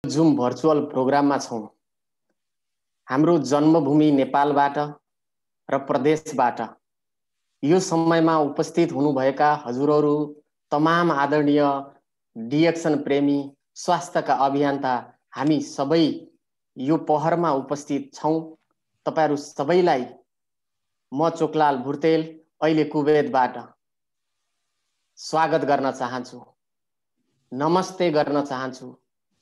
Zoom virtual प्रोग्राममा छौं। हाम्रो जन्मभूमि नेपालबाट र प्रदेशबाट यो समयमा उपस्थित हुनुभएका हजुरहरू तमाम आदरणीय डिएक्सन प्रेमी स्वास्थ्यका अभियन्ता हामी सबै यो पहरमा उपस्थित छौं। तपाईहरु सबैलाई म चोकलाल भुर्तेल अहिले कुवेतबाट स्वागत गर्न चाहन्छु, नमस्ते गर्न चाहन्छु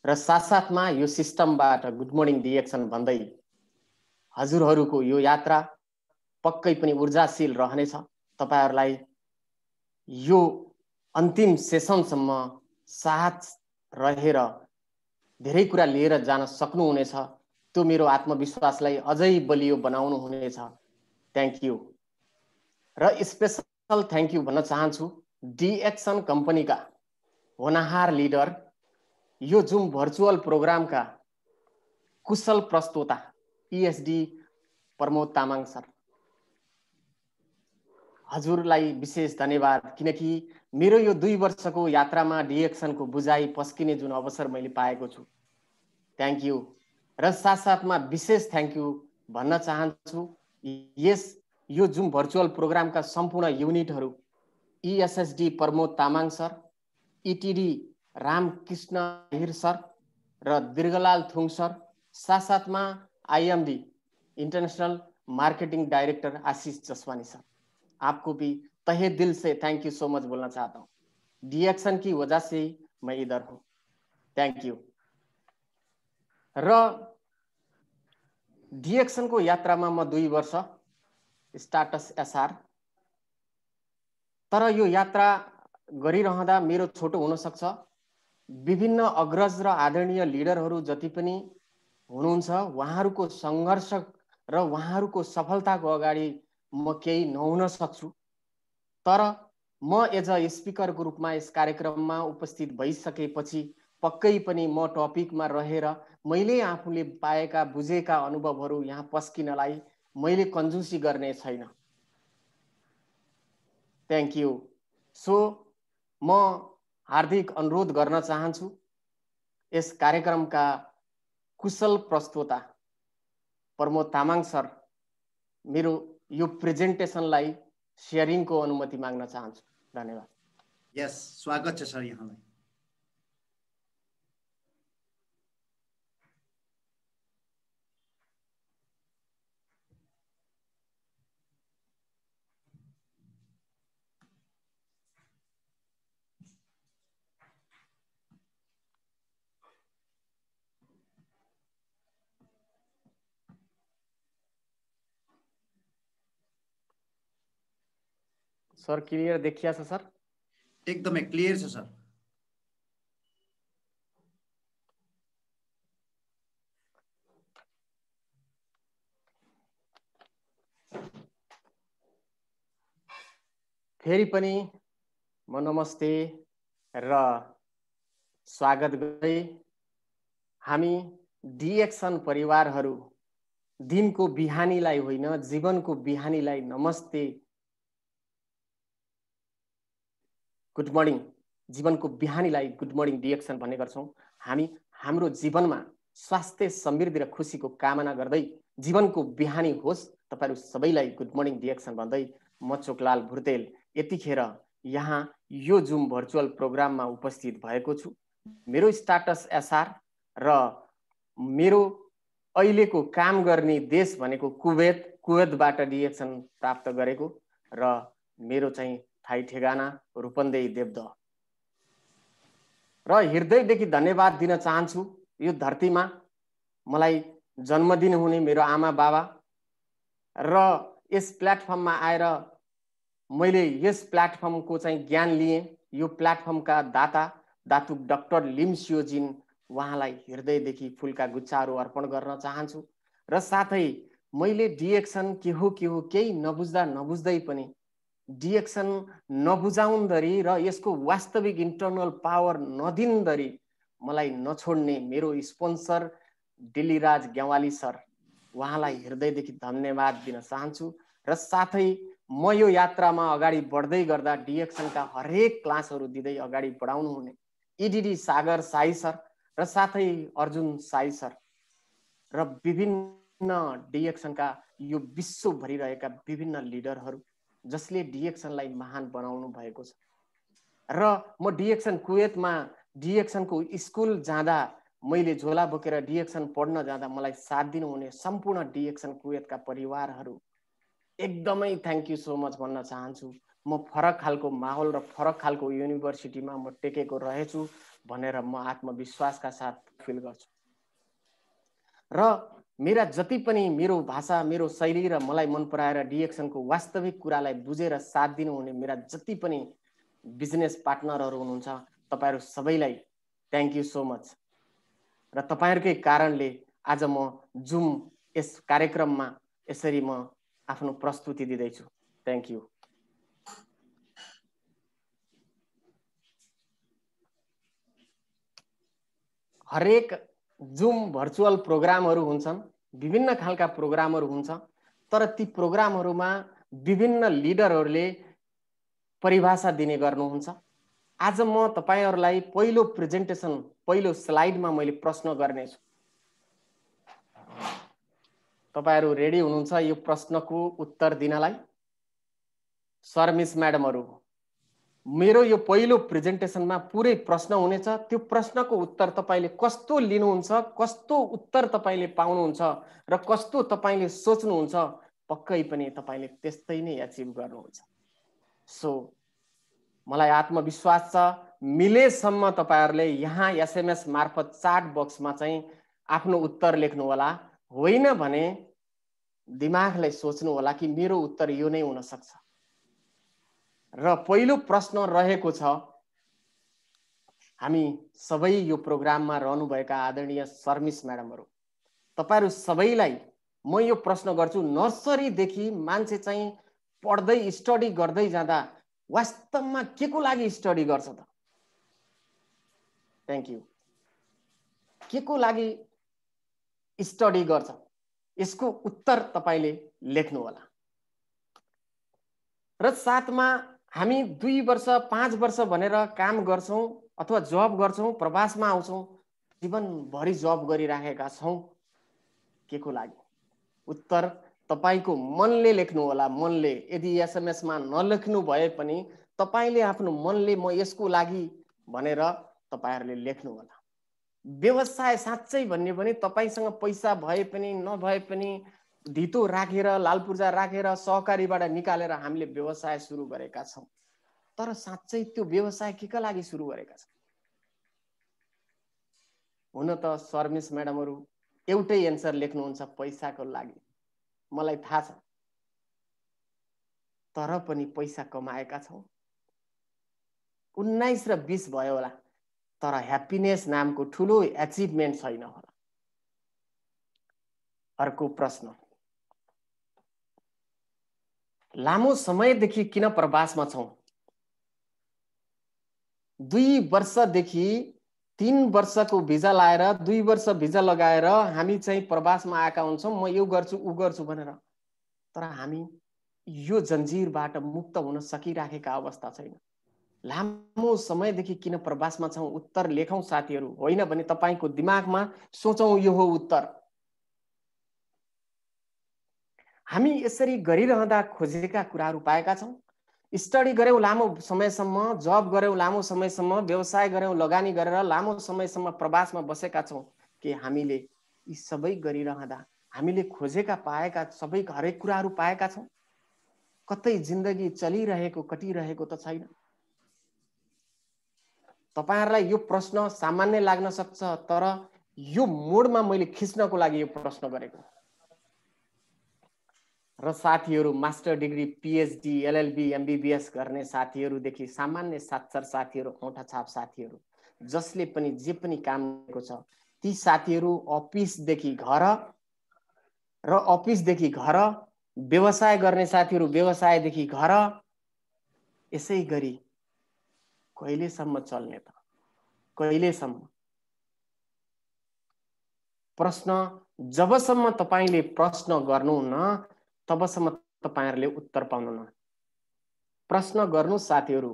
र साथसाथमा यो सिस्टमबाट गुड मर्निङ डिएक्सन भन्दै हजुरहरूको यो यात्रा पक्कै पनि ऊर्जाशील रहनेछ। तपाईहरुलाई यो अन्तिम सेसनसम्म साथ रहेर धेरै कुरा लिएर जान सक्नुहुनेछ। त्यो मेरो आत्मविश्वासलाई अझै बलियो बनाउनु हुनेछ। थ्यांक यू र स्पेशल थ्यांक यू भन्न चाहन्छु डिएक्सन कम्पनीका होनहार लिडर, यो जुम भर्चुअल प्रोग्रामका कुशल प्रस्तोता ईएसडी प्रमोद तामाङ सर, हजुरलाई विशेष धन्यवाद। किनकि मेरो यो 2 वर्षको यात्रामा डिएक्सनको बुझाइ पस्किने जुन अवसर मैले पाएको छु, थ्यांक यू। र साथसाथमा विशेष थ्यांक यू भन्न चाहन्छु यो जुम भर्चुअल प्रोग्रामका सम्पूर्ण युनिटहरू, ईएसएसडी प्रमोद तामाङ सर, ईटीडी रामकृष्ण हिर सर र दीर्घलाल थुङ सर, साथसाथमा आईएमडी इंटरनेशनल मार्केटिंग डायरेक्टर आशीष जसवानी सर, आपको भी तहे दिल से थैंक यू सो मच बोलना चाहता हूँ। डिएक्सन की वजह से ही मैं इधर हूँ। Thank you. र डिएक्सन को यात्रामा म 2 वर्ष स्टाटस एसआर, तर यो यात्रा गरिरहँदा मेरो छोटो हुन सक्छ। विभिन्न अग्रज र आदरणीय लिडरहरू जति पनि हुनुहुन्छ, उहाँहरूको संघर्ष र उहाँहरूको सफलताको अगाडि म केही नहुन सक्छु। तर म एज अ स्पिकरको रूपमा यस कार्यक्रममा उपस्थित भइसकेपछि पक्कै पनि म टपिकमा रहेर मैले आफूले पाएका बुझेका अनुभवहरू यहाँ पस्किनलाई मैले कन्जुसी गर्ने छैन। Thank you. सो म हार्दिक अनुरोध गर्न चाहन्छु यस कार्यक्रमका कुशल प्रस्तोता प्रमोद तामाङ सर, मेरो यो प्रेजेन्टेसनलाई शेयरिङको अनुमति माग्न चाहन्छु। धन्यवाद। यस, स्वागत छ सर यहाँलाई। सर क्लियर देखिया छ सर? एकदमै क्लियर छ सर। फेरि पनि म नमस्ते र स्वागत गर्दै हामी डिएक्सन परिवारहरू दिनको बिहानीलाई होइन, जीवनको बिहानीलाई नमस्ते, गुड मर्निङ, जीवनको बिहानीलाई गुड मर्निङ डिएक्सन भन्ने गर्छौं। हामी हाम्रो जीवनमा स्वास्थ्य, समृद्धि र खुशीको कामना गर्दै जीवनको बिहानी होस्। तपाईहरु सबैलाई गुड मर्निङ डिएक्सन भन्दै म चोकलाल भुर्तेल यतिखेर यहाँ यो जुम भर्चुअल प्रोग्राममा उपस्थित भएको छु। मेरो स्टाटस एसआर र मेरो अहिलेको काम गर्ने देश भनेको कुवेतबाट डिएक्सन प्राप्त गरेको र मेरो चाहिँ थाई ठेगाना रूपन्देही देवदह र हृदयदेखि धन्यवाद दिन चाहन्छु यो धरतीमा मलाई जन्मदिन हुने मेरो आमा बाबा र यस प्लेटफर्ममा आएर मैले यस प्लेटफर्मको चाहिँ ज्ञान लिए। यो प्लेटफर्मका दातु डाक्टर लिम सियोजिन, उहाँलाई हृदयदेखि फूलका गुच्छाहरू अर्पण गर्न चाहन्छु। र साथै मैले डिएक्सन के हो केही नबुझ्दै पनि डिएक्सन नबुझाउन्दरी र यसको वास्तविक इन्टरनल पावर नदिन्दरी मलाई नछोड्ने मेरो स्पोन्सर दिल्लीराज ग्यावाली सर, उहाँलाई हृदयदेखि धन्यवाद दिन चाहन्छु। र साथै म यो यात्रामा अगाडि बढ्दै गर्दा डिएक्सनका हरेक क्लासहरू दिँदै अगाडि बढाउनु हुने ईडीडी सागर साई सर र साथै अर्जुन साई सर र विभिन्न डिएक्सनका यो विश्वभरि रहेका विभिन्न लिडरहरू जसले डिएक्सनलाई महान बनाउनु भएको छ। र म डिएक्सन कुवेतमा डिएक्सनको स्कुल जाँदा मैले झोला बोकेर डिएक्सन पढ्न जाँदा मलाई साथ दिनुहुने सम्पूर्ण डिएक्सन कुवेतका परिवारहरू एकदमै थ्याङ्क यू सो मच भन्न चाहन्छु। म फरक खालको माहौल र फरक खालको युनिभर्सिटीमा म टेकेको रहेछु भनेर म आत्मविश्वासका साथ फिल गर्छु। र मेरा जति पनि मेरो भाषा मेरो शैली र मलाई मन पराएर डिएक्सनको वास्तविक कुरालाई बुझेर साथ दिनुहुने मेरा जति पनि बिजनेस पार्टनरहरू हुनुहुन्छ तपाईहरु सबैलाई थ्याङ्क यू सो मच। र तपाईहरुकै कारणले आज म जुम यस कार्यक्रममा यसरी म आफ्नो प्रस्तुति दिँदैछु। Thank you. हरेक जुम भर्चुअल प्रोग्रामहरू हुन्छन्, विभिन्न खालका प्रोग्रामहरू हुन्छ, तर ती प्रोग्रामहरूमा विभिन्न लिडरहरूले परिभाषा दिने गर्नुहुन्छ। आज म तपाईहरुलाई पहिलो प्रेजेन्टेसन पहिलो स्लाइडमा मैले प्रश्न गर्नेछु। तपाईहरु रेडी हुनुहुन्छ यो प्रश्नको उत्तर दिनलाई? सर मिस म्याडमहरु, मेरो यो पहिलो प्रेजेन्टेसनमा पुरै प्रश्न हुनेछ। त्यो प्रश्नको उत्तर तपाईले कस्तो लिनुहुन्छ, कस्तो उत्तर तपाईले पाउनुहुन्छ र कस्तो तपाईले सोच्नुहुन्छ, पक्कै पनि तपाईले त्यस्तै नै अचिभ गर्नुहुन्छ। सो मलाई आत्मविश्वास छ मिलेसम्म तपाईहरुले यहाँ एसएमएस मार्फत चाट बक्समा चाहिँ आफ्नो उत्तर लेख्नु होला, होइन भने दिमागलाई सोच्नु होला कि मेरो उत्तर यो नै हुन सक्छ। र पहिलो प्रश्न रहेको छ, हामी सबै यो प्रोग्राममा रहनुभएका आदरणीय शर्मिस म्याडमहरु, तपाईहरु सबैलाई म यो प्रश्न गर्छु, नर्सरीदेखि मान्छे चाहिँ पढ्दै स्टडी गर्दै जाँदा वास्तवमा के को लागि स्टडी गर्छ त? Thank you. के को लागि स्टडी गर्छ? यसको उत्तर तपाईले लेख्नु होला। र साथमा हामी 2 वर्ष 5 वर्ष भनेर काम गर्छौं अथवा जब गर्छौं, प्रवासमा आउँछौं, जीवनभरि जब गरिराखेका छौं, के को लागि? उत्तर तपाईको मनले लेख्नु होला। मनले, यदि एसएमएस मा नलेख्नु भए पनि तपाईले आफ्नो मनले म यसको लागि भनेर तपाईहरुले लेख्नु होला। व्यवसाय साच्चै भन्ने पनि तपाईसँग पैसा भए पनि नभए पनि धितो राखेर लालपूर्जा राखेर सहकारीबाट निकालेर हामीले व्यवसाय सुरु गरेका छौं। तर साच्चै त्यो व्यवसाय के का लागि सुरु गरेका छौं? हुन त शर्मिस म्याडमहरु एउटै एन्सर लेख्नुहुन्छ, पैसाको लागि। मलाई थाहा छ। तर पनि पैसा कमाएका छौं। 19 र 20 भयो होला, तर ह्याप्पिनेस नामको ठूलो अचिभमेन्ट छैन होला। अर्को प्रश्न, लामो समयदेखि किन प्रवासमा छौं? 2 वर्षदेखि 3 वर्षको भिजा लाएर 2 वर्ष भिजा लगाएर हामी चाहिँ प्रवासमा आएका हुन्छौं, म यो गर्छु उ गर्छु भनेर। तर हामी यो जन्जिरबाट मुक्त हुन सकिराखेका अवस्था छैन। लामो समयदेखि किन प्रवासमा छौं? उत्तर लेखौं साथीहरु, होइन भने तपाईको दिमागमा सोचौं यो हो उत्तर। हामी यसरी गरिरहँदा खोजेका कुराहरू पाएका छौं। स्टडी गर्यौं लामो समयसम्म, जब गर्यौं लामो समयसम्म, व्यवसाय गर्यौं, लगानी गरेर लामो समयसम्म प्रवासमा बसेका छौं कि हामीले यी सबै गरिरहँदा हामीले खोजेका पाएका सबै हरेक कुराहरू पाएका छौं? कतै जिन्दगी चलिरहेको कटिरहेको त छैन। तपाईहरुलाई यो प्रश्न सामान्य लाग्न सक्छ, तर यो मोडमा मैले खिच्नको लागि यो प्रश्न गरेको। र साथीहरु master degree, PhD, LLB, MBBS गर्ने साथीहरुदेखि सामान्य साक्षर साथीहरु, औंठा छाप साथीहरु, जसले पनि जे पनि काम गरेको छ, ती साथीहरु अफिसदेखि घर र अफिसदेखि घर, व्यवसाय गर्ने साथीहरु व्यवसायदेखि घर, यसै गरी कहिलेसम्म चल्ने त? कहिलेसम्म? प्रश्न जबसम्म तपाईले प्रश्न गर्नुहुन्न तबसम्म तपाईहरुले उत्तर पाउनुहुन्न। प्रश्न गर्नुस् साथीहरु,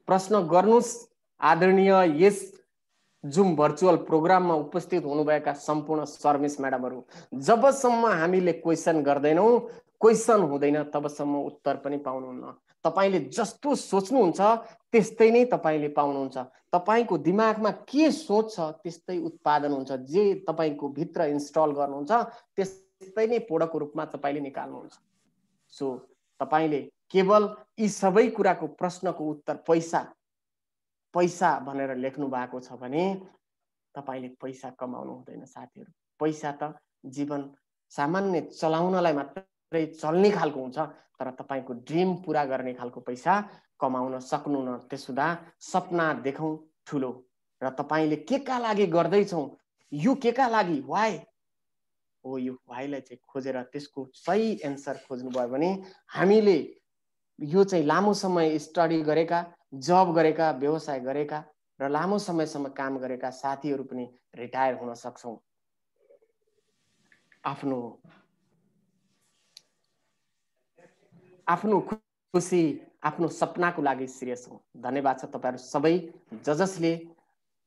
प्रश्न गर्नुस् आदरणीय यस जुम भर्चुअल प्रोग्राममा उपस्थित हुनुभएका सम्पूर्ण सर्भिस म्याडमहरू, जबसम्म हामीले क्वेसन गर्दैनौँ, क्वेसन हुँदैन, तबसम्म उत्तर पनि पाउनुहुन्न। तपाईले जस्तो सोच्नुहुन्छ त्यस्तै नै तपाईले पाउनुहुन्छ। तपाईको दिमागमा के सोच छ त्यस्तै उत्पादन हुन्छ। जे तपाईको भित्र इन्स्टल गर्नुहुन्छ त्यस्तै नै प्रोडक्टको रूपमा तपाईले निकाल्नुहुन्छ। सो तपाईले केवल यी सबै कुराको प्रश्नको उत्तर पैसा पैसा भनेर लेख्नु भएको छ भने तपाईले पैसा कमाउनु हुँदैन साथीहरू। पैसा त जीवन सामान्य चलाउनलाई मात्रै चल्ने खालको हुन्छ, तर तपाईको ड्रिम पूरा गर्ने खालको पैसा कमाउन सक्नुहुन्न। त्यसुदा सपना देखौँ ठुलो, र तपाईले केका लागि गर्दैछौ, यो केका लागि, वाइ हो, यो वाइलाई चाहिँ खोजेर त्यसको सही एन्सर खोज्नु भयो भने हामीले यो चाहिँ लामो समय स्टडी गरेका, जब गरेका, व्यवसाय गरेका र लामो समयसम्म काम गरेका साथीहरू पनि रिटायर हुन सक्छौं। आफ्नो खुसी, आफ्नो सपनाको लागि सिरियस हौ। धन्यवाद छ तपाईहरु सबै जसले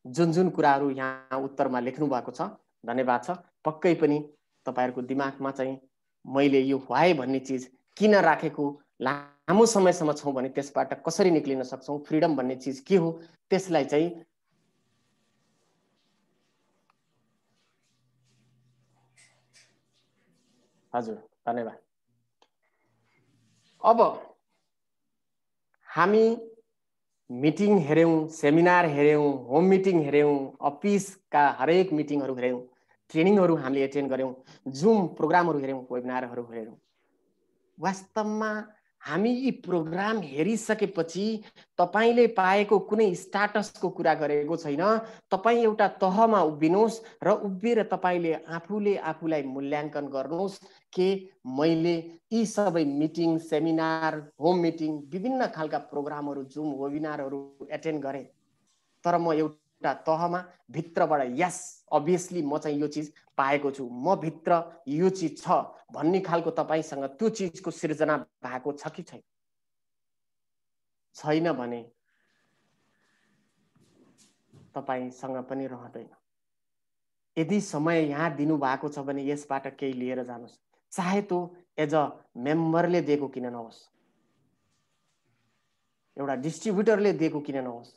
जुन कुराहरू यहाँ उत्तरमा लेख्नु भएको छ। धन्यवाद छ। पक्कै पनि तपाईहरुको दिमागमा चाहिँ मैले यो व्हाई भन्ने चीज किन राखेको, लामो समयसम्म छौं भने त्यसबाट कसरी निक्लिन सक्छौं, फ्रीडम भन्ने चीज के हो, त्यसलाई चाहिँ हजुर धन्यवाद। अब हामी मिटिङ हेर्यौं, सेमिनार हेर्यौं, होम मिटिङ हेर्यौं, अफिसका हरेक मिटिङहरू हेर्यौं, ट्रेनिङहरू हामीले एटेन्ड गर्यौं, जुम प्रोग्रामहरू हेर्यौं, वेबिनारहरू हेर्यौं। वास्तवमा हामी यी प्रोग्राम हेरिसकेपछि तपाईले पाएको कुनै स्टाटसको कुरा गरेको छैन। तपाई एउटा तहमा उभिनुहोस् र उभिएर तपाईले आफूलाई मूल्याङ्कन गर्नुहोस् कि मैले यी सबै मिटिङ, सेमिनार, होम मिटिङ, विभिन्न खालका प्रोग्रामहरू, जुम वेबिनारहरू एटेन्ड गरे, तर म एउटा तहमा भित्रबाट यस अभियसली म चाहिँ यो चीज पाएको छु, म भित्र यो चीज छ भन्ने खालको तपाईसँग त्यो चीजको सृजना भएको छ कि छैन? छैन भने तपाईसँग पनि रहँदैन। यदि समय यहाँ दिनु भएको छ भने यसबाट केही लिएर जानुस्, चाहे त्यो एज अ मेम्बरले दिएको किन नहोस्, एउटा डिस्ट्रिब्युटरले दिएको किन नहोस्।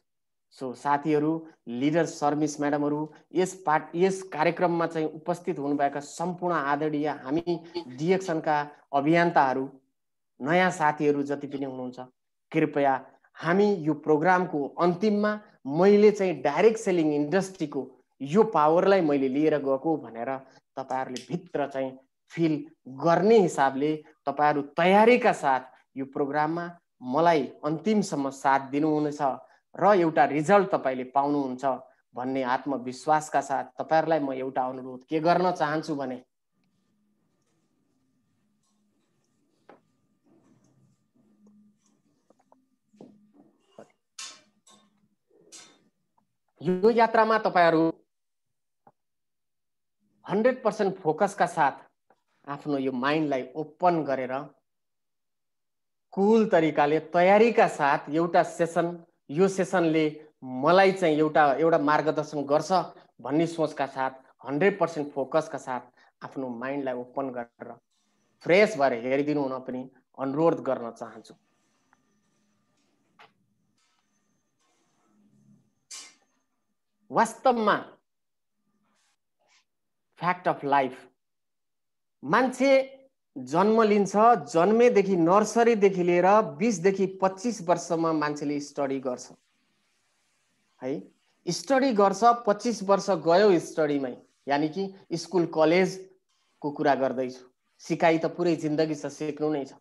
सो साथीहरू, लिडर सर्भिस म्याडमहरू, यस कार्यक्रममा चाहिँ उपस्थित हुनुभएका सम्पूर्ण आदरणीय हामी डिएक्सनका अभियन्ताहरू, नयाँ साथीहरू जति पनि हुनुहुन्छ, कृपया हामी यो प्रोग्रामको अन्तिममा मैले चाहिँ डाइरेक्ट सेलिङ इन्डस्ट्रीको यो पावरलाई मैले लिएर गएको भनेर तपाईहरुले भित्र चाहिँ फिल गर्ने हिसाबले तपाईहरु तयारीका साथ यो प्रोग्राममा मलाई अन्तिमसम्म साथ दिनुहुनेछ र एउटा रिजल्ट तपाईले पाउनुहुन्छ भन्ने आत्मविश्वासका साथ तपाईहरुलाई म एउटा अनुरोध के गर्न चाहन्छु भने यो यात्रामा तपाईहरु 100% फोकसका साथ आफ्नो यो माइन्डलाई ओपन गरेर कुल तरिकाले तयारीका साथ एउटा सेसन, यो सेसनले मलाई चाहिँ एउटा मार्गदर्शन गर्छ भन्ने सोचका साथ 100% फोकसका साथ आफ्नो माइन्डलाई ओपन गरेर फ्रेश भएर हेरिदिनु हुन पनि अनुरोध गर्न चाहन्छु। वास्तवमा फ्याक्ट अफ लाइफ, मान्छे जन्म लिन्छ, जन्मेदेखि नर्सरीदेखि लिएर 20 देखि 25 वर्षमा मान्छेले स्टडी गर्छ है। स्टडी गर्छ, 25 वर्ष गयो स्टडीमै, यानी कि स्कुल कलेजको कुरा गर्दैछु। सिकाइ त पुरै जिन्दगी छ, सिक्नु नै छ।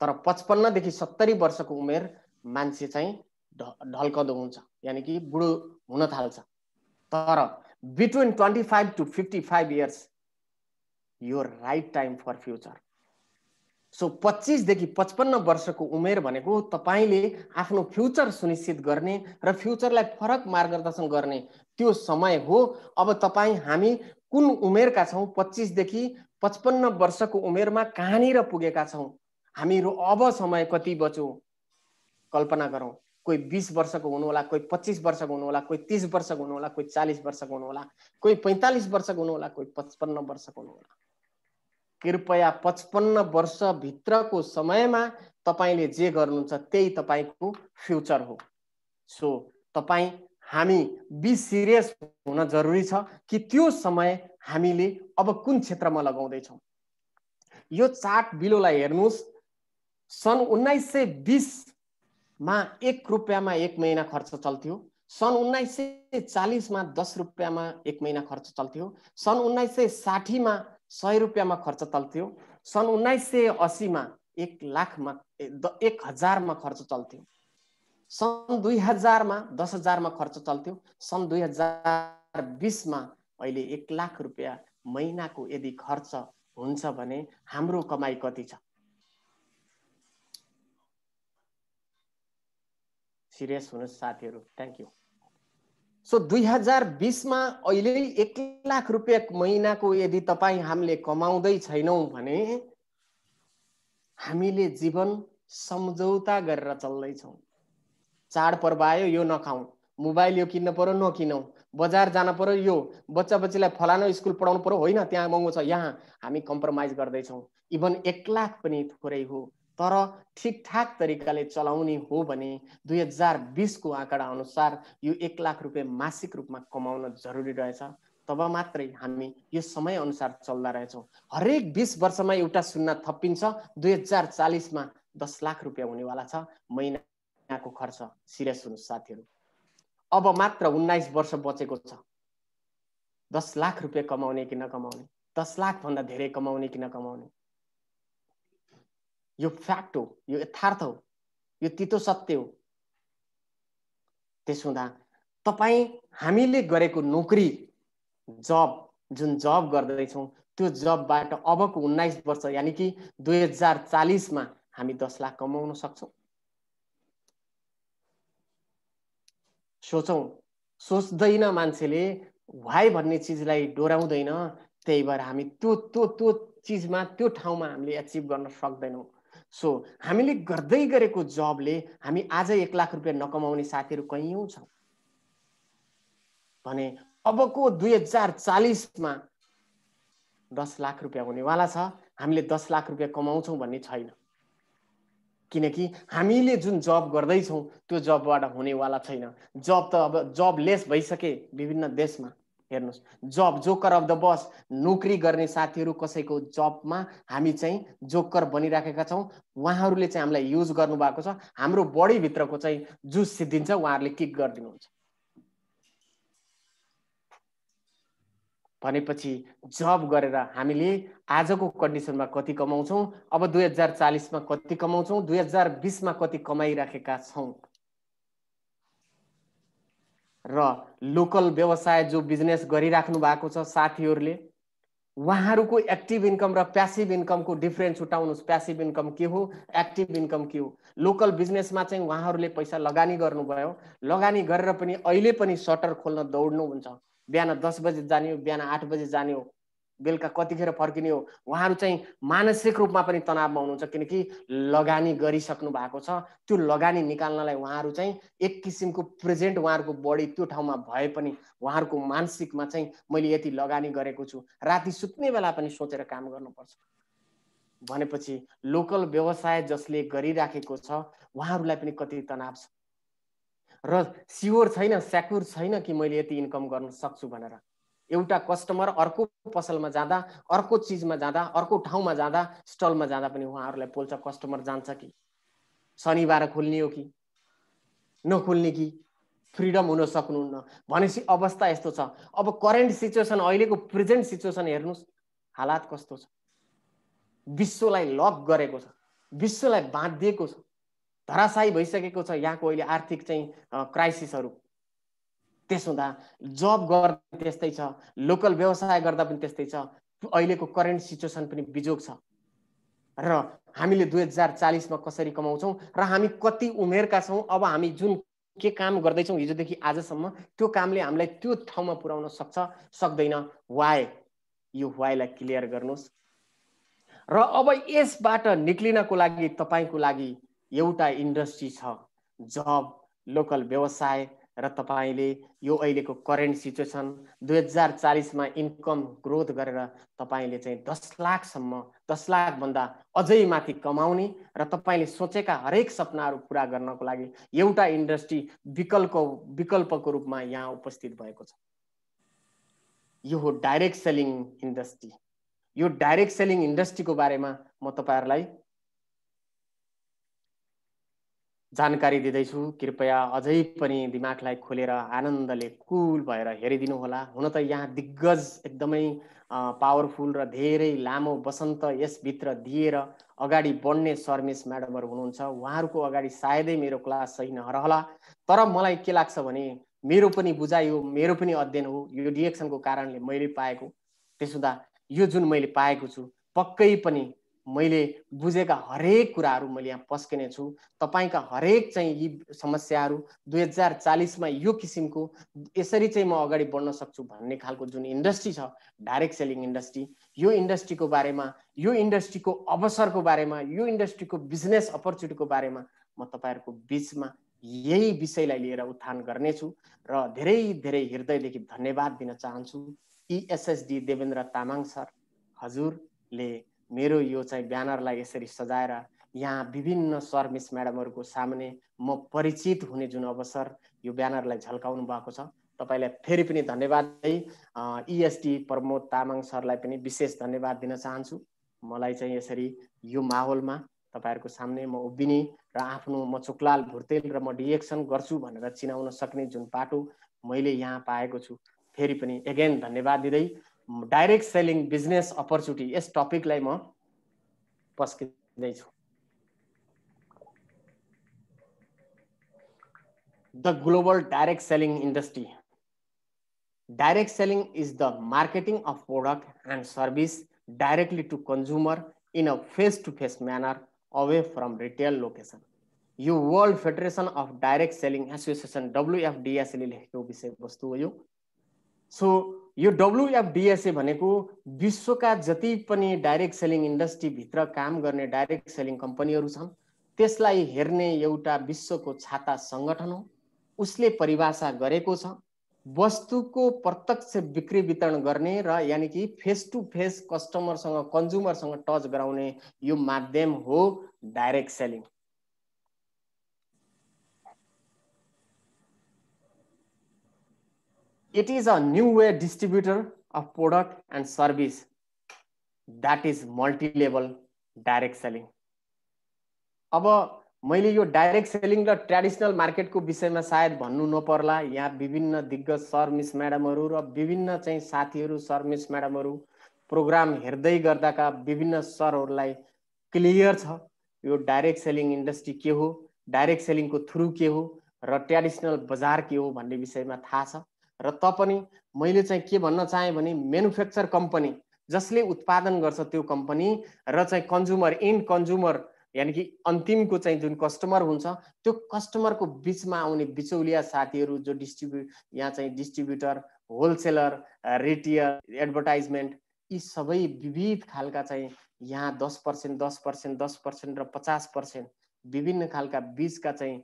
तर 55 देखि 70 वर्षको उमेर मान्छे चाहिँ ढल्कदो हुन्छ, यानी कि बुढो हुन थाल्छ। तर between 25 to 55 years your right time for future. So 25 देखि 55 वर्षको उमेर भनेको तपाईले आफ्नो फ्युचर सुनिश्चित गर्ने र फ्युचरलाई फरक मार्गदर्शन गर्ने त्यो समय हो। अब हामी कुन उमेरका छौं? 25 देखि 55 वर्षको उमेरमा कहाँनिर पुगेका छौं? हामीहरु अब समय कति बच्यो कल्पना गरौं। कोही 20 वर्षको हुनुहोला, कोही 25 वर्षको हुनुहोला, कोही 30 वर्षको हुनुहोला, कोही 40 वर्षको हुनुहोला, कोही 45 वर्षको हुनुहोला, कोही 55 वर्षको हुनुहोला। कृपया 55 वर्षभित्रको समयमा तपाईले जे गर्नुहुन्छ त्यही तपाईको फ्युचर हो। सो तपाई हामी बी सिरियस हुन जरुरी छ कि त्यो समय हामीले अब कुन क्षेत्रमा लगाउँदैछौँ। यो चार्ट बिलोलाई हेर्नुस्। सन् 1920 मा 1 रुपैयाँमा 1 महिना खर्च चल्थ्यो। सन् 1940 मा 10 रुपैयाँमा 1 महिना खर्च चल्थ्यो। सन् 1960 मा 100 रुपैयाँमा खर्च चल्थ्यो। सन् 1980 मा 1 लाखमा 1000 मा खर्च चल्थ्यो। सन् 2000 मा 10,000 मा खर्च चल्थ्यो। सन् 2020 मा अहिले 1 लाख रुपैयाँ महिनाको यदि खर्च हुन्छ भने हाम्रो कमाई कति छ? सिरियस हुनुहोस् साथीहरू। Thank you. सो 2020 मा अहिले 1 लाख रुपैयाँ महिनाको यदि तपाई हामीले कमाउँदै छैनौं भने हामीले जीवन सम्झौता गरेर चल्दैछौं। चाडपर्व आयो यो नखाउँ, मोबाइल यो किन्न पर्यो नकिनौं, बजार जान पर्यो यो, बच्चा बच्चीलाई फलानो स्कुल पढाउनु पर्यो होइन त्यहाँ महँगो छ, यहाँ हामी कम्प्रोमाइज गर्दैछौं। इभन 1 लाख पनि थोरै हो, तर ठिकठाक तरिकाले चलाउने हो भने 2020 को आँकडा अनुसार यो 1 लाख रुपैयाँ मासिक रूपमा कमाउन जरुरी रहेछ। तब मात्रै हामी यो समय अनुसार चल्दा रहेछौं। हरेक 20 वर्षमा एउटा शून्य थपिन्छ। 2040 मा 10 लाख रुपैयाँ हुनेवाला छ महिनाको खर्च। सिरियस हुनुहोस् साथीहरू। अब मात्र 19 वर्ष बचेको छ। 10 लाख रुपैयाँ कमाउने कि नकमाउने, 10 लाख भन्दा धेरै कमाउने कि नकमाउने, यो फ्याक्ट हो, यो यथार्थ हो, यो तितो सत्य हो। त्यसो हुँदा तपाई हामीले गरेको नोकरी, जब जुन जब गर्दैछौं त्यो जबबाट अबको 19 वर्ष यानी कि 2040 मा हामी 10 लाख कमाउन सक्छौं। सोचौं। सोच्दैन मान्छेले, व्हाई भन्ने चीजलाई डोराउँदैन। त्यही भएर हामी त्यो चीजमा त्यो ठाउँमा हामीले अचिभ गर्न सक्दैनौं। सो हामीले गर्दै गरेको जबले हामी आज 1 लाख रुपैयाँ नकमाउने साथीहरू कैयौं छन् भने अबको 2040 मा 10 लाख रुपैयाँ हुनेवाला छ। हामीले 10 लाख रुपैयाँ कमाउँछौं भन्ने छैन, किनकि हामीले जुन जब गर्दैछौं त्यो जबबाट हुनेवाला छैन। जब त अब जबलेस भइसके विभिन्न देशमा। हेर्नुस्, जब जोकर अफ द बस, नोकरी गर्ने साथीहरू कसैको जबमा हामी चाहिँ जोकर बनिराखेका छौं। उहाँहरूले चाहिँ हामीलाई युज गर्नु भएको छ। हाम्रो बडी भित्रको चाहिँ जुस सिद्धिन्छ, उहाँहरूले किक गरिदिनुहुन्छ। भनेपछि जब गरेर हामीले आजको कन्डिसनमा कति कमाउँछौं, अब 2040 मा कति कमाउँछौं, 2020 मा कति कमाइराखेका छौं र लोकल व्यवसाय जो बिजनेस गरिराख्नु भएको छ साथीहरूले, उहाँहरूको एक्टिभ इन्कम र प्यासिभ इन्कमको डिफरेन्स उठाउनुस्। प्यासिभ इन्कम के हो, एक्टिभ इन्कम के हो? लोकल बिजनेसमा चाहिँ उहाँहरूले पैसा लगानी गर्नुभयो, लगानी गरेर पनि अहिले पनि सटर खोल्न दौड्नु हुन्छ। बिहान 10 बजे जाने हो, बिहान 8 बजे जाने हो, बेलुका कतिखेर फर्किने हो। उहाँहरू चाहिँ मानसिक रूपमा पनि तनावमा हुनुहुन्छ, किनकि लगानी गरिसक्नु भएको छ। त्यो लगानी निकाल्नलाई उहाँहरू चाहिँ एक किसिमको प्रेजेन्ट उहाँहरूको बडी त्यो ठाउँमा भए पनि उहाँहरूको मानसिकमा चाहिँ मैले यति लगानी गरेको छु, राति सुत्ने बेला पनि सोचेर काम गर्नुपर्छ। भनेपछि लोकल व्यवसाय जसले गरिराखेको छ उहाँहरूलाई पनि कति तनाव छ र सियोर छैन, सेक्युर छैन कि मैले यति इन्कम गर्न सक्छु भनेर। एउटा कस्टमर अर्को पसलमा जाँदा, अर्को चीजमा जाँदा, अर्को ठाउँमा जाँदा, स्टलमा जाँदा पनि उहाँहरूलाई पोल्छ, कस्टमर जान्छ कि शनिबार खोल्ने हो कि नखोल्ने कि फ्रिडम हुन सक्नुहुन्न। भनेपछि अवस्था यस्तो छ। अब करेन्ट सिचुएसन, अहिलेको प्रेजेन्ट सिचुएसन हेर्नुस्, हालात कस्तो छ। विश्वलाई लक गरेको छ, विश्वलाई बाँधिएको छ, धराशायी भइसकेको छ यहाँको अहिले आर्थिक चाहिँ क्राइसिसहरू। त्यसो हुँदा जब गर्दा त्यस्तै छ, लोकल व्यवसाय गर्दा पनि त्यस्तै छ। अहिलेको करेन्ट सिचुएसन पनि बिजोग छ र हामीले 2040 मा कसरी कमाउँछौं र हामी कति उमेरका छौं, अब हामी जुन के काम गर्दैछौं हिजोदेखि आजसम्म, त्यो कामले हामीलाई त्यो ठाउँमा पुर्याउन सक्छ सक्दैन, व्हाई, यो व्हाईलाई क्लियर गर्नुस्। र अब यसबाट निक्लिनको लागि तपाईको लागि एउटा इन्डस्ट्री छ, जब लोकल व्यवसाय र तपाईले यो अहिलेको करेन्ट सिचुएसन 2040 मा इन्कम ग्रोथ गरेर तपाईले चाहिँ 10 लाखसम्म 10 लाख भन्दा अझै माथि कमाउने र तपाईले सोचेका हरेक सपनाहरू पूरा गर्नको लागि एउटा इन्डस्ट्री विकल्पको रूपमा यहाँ उपस्थित भएको छ। यो हो डाइरेक्ट सेलिङ इन्डस्ट्री। यो डाइरेक्ट सेलिङ इन्डस्ट्रीको बारेमा म तपाईहरुलाई जानकारी दिँदैछु। कृपया अझै पनि दिमागलाई खोलेर आनन्दले कुल भएर हेरिदिनु होला। हुन त यहाँ दिग्गज एकदमै पावरफुल र धेरै लामो वसन्त यसभित्र दिएर अगाडि बढ्ने सर्मिस म्याडमहरु हुनुहुन्छ। उहाँहरुको अगाडि सायदै मेरो क्लास सही नरहला, तर मलाई के लाग्छ भने मेरो पनि बुझाइ हो, मेरो पनि अध्ययन हो, यो डिएक्सनको कारणले मैले पाएको। त्यसुदा यो जुन मैले पाएको छु पक्कै पनि मैले बुझेका हरेक कुराहरू मैले यहाँ पस्किने छु। तपाईका हरेक चाहिँ यी समस्याहरू 2040 मा यो किसिमको यसरी चाहिँ म अगाडि बढ्न सक्छु भन्ने खालको जुन इन्डस्ट्री छ डाइरेक्ट सेलिङ इन्डस्ट्री, यो इन्डस्ट्रीको बारेमा, यो इन्डस्ट्रीको अवसरको बारेमा, यो इन्डस्ट्रीको बिजनेस अपर्च्युनिटीको बारेमा म तपाईहरुको बीचमा यही विषयलाई लिएर उत्थान गर्नेछु र धेरै धेरै हृदयदेखि धन्यवाद दिन चाहन्छु। ESSD देवेन्द्र तामाङ सर, हजुरले मेरो यो चाहिँ ब्यानरलाई यसरी सजाएर यहाँ विभिन्न सर्मिस म्याडमहरुको सामने म परिचित हुने जुन अवसर यो ब्यानरलाई झल्काउनु भएको छ, तपाईलाई फेरि पनि धन्यवाद दिँदै ESD प्रमोद तामाङ सरलाई पनि विशेष धन्यवाद दिन चाहन्छु। मलाई चाहिँ यसरी यो माहौलमा तपाईहरुको सामने म उभिने र आफ्नो म चोकलाल भुर्तेल र म डिएक्सन गर्छु भनेर चिनाउन सक्ने जुन पाटो मैले यहाँ पाएको छु, फेरि पनि अगेन धन्यवाद दिँदै डाइरेक्ट सेलिङ बिजनेस अपर्च्युनिटी यस टपिकलाई म पस्किँदै छु। The global direct selling industry. Direct selling is the marketing of product and service directly to consumer in a face-to-face manner away from retail location. यो world federation of direct selling association WFDSA ले लेखेको विषय वस्तु हो यो। So यो WFDSA भनेको विश्वका जति पनि डाइरेक्ट सेलिङ इन्डस्ट्री भित्र काम गर्ने डाइरेक्ट सेलिङ कम्पनीहरू छन् त्यसलाई हेर्ने एउटा विश्वको छाता संगठन हो। उसले परिभाषा गरेको छ वस्तुको प्रत्यक्ष बिक्री वितरण गर्ने र यानी कि फेस टु फेस कस्टमरसँग कन्ज्युमरसँग टच गराउने यो माध्यम हो direct selling. It is a new way distributor of product and service that is multi-level direct selling. अब मैले यो डाइरेक्ट सेलिङ र ट्रेडिसनल मार्केटको विषयमा सायद भन्नु नपर्ला। यहाँ विभिन्न दिग्गज सर्मिस म्याडमहरु र विभिन्न चाहिँ साथीहरु सर्मिस म्याडमहरु प्रोग्राम हेर्दै गर्दाका विभिन्न सरहरुलाई क्लियर छ यो डाइरेक्ट सेलिङ इन्डस्ट्री के हो, डाइरेक्ट सेलिङको थ्रु के हो र ट्रेडिसनल बजार के हो भन्ने विषयमा थाहा छ। र पनि मैले चाहिँ के भन्न चाहे भने म्यानुफ्याक्चर कम्पनी जसले उत्पादन गर्छ त्यो कम्पनी र चाहिँ कन्ज्युमर इन कन्ज्युमर यानी कि अन्तिमको चाहिँ जुन कस्टमर हुन्छ त्यो कस्टमरको बीचमा आउने बिचौलिया साथीहरु जो यहाँ चाहिँ डिस्ट्रिब्युटर, होलसेलर, रिटेलर, एडभर्टाइजमेन्ट यी सबै विविध खालका चाहिँ यहाँ 10%, 10%, 10% र 50% विभिन्न खालका बीचका चाहिँ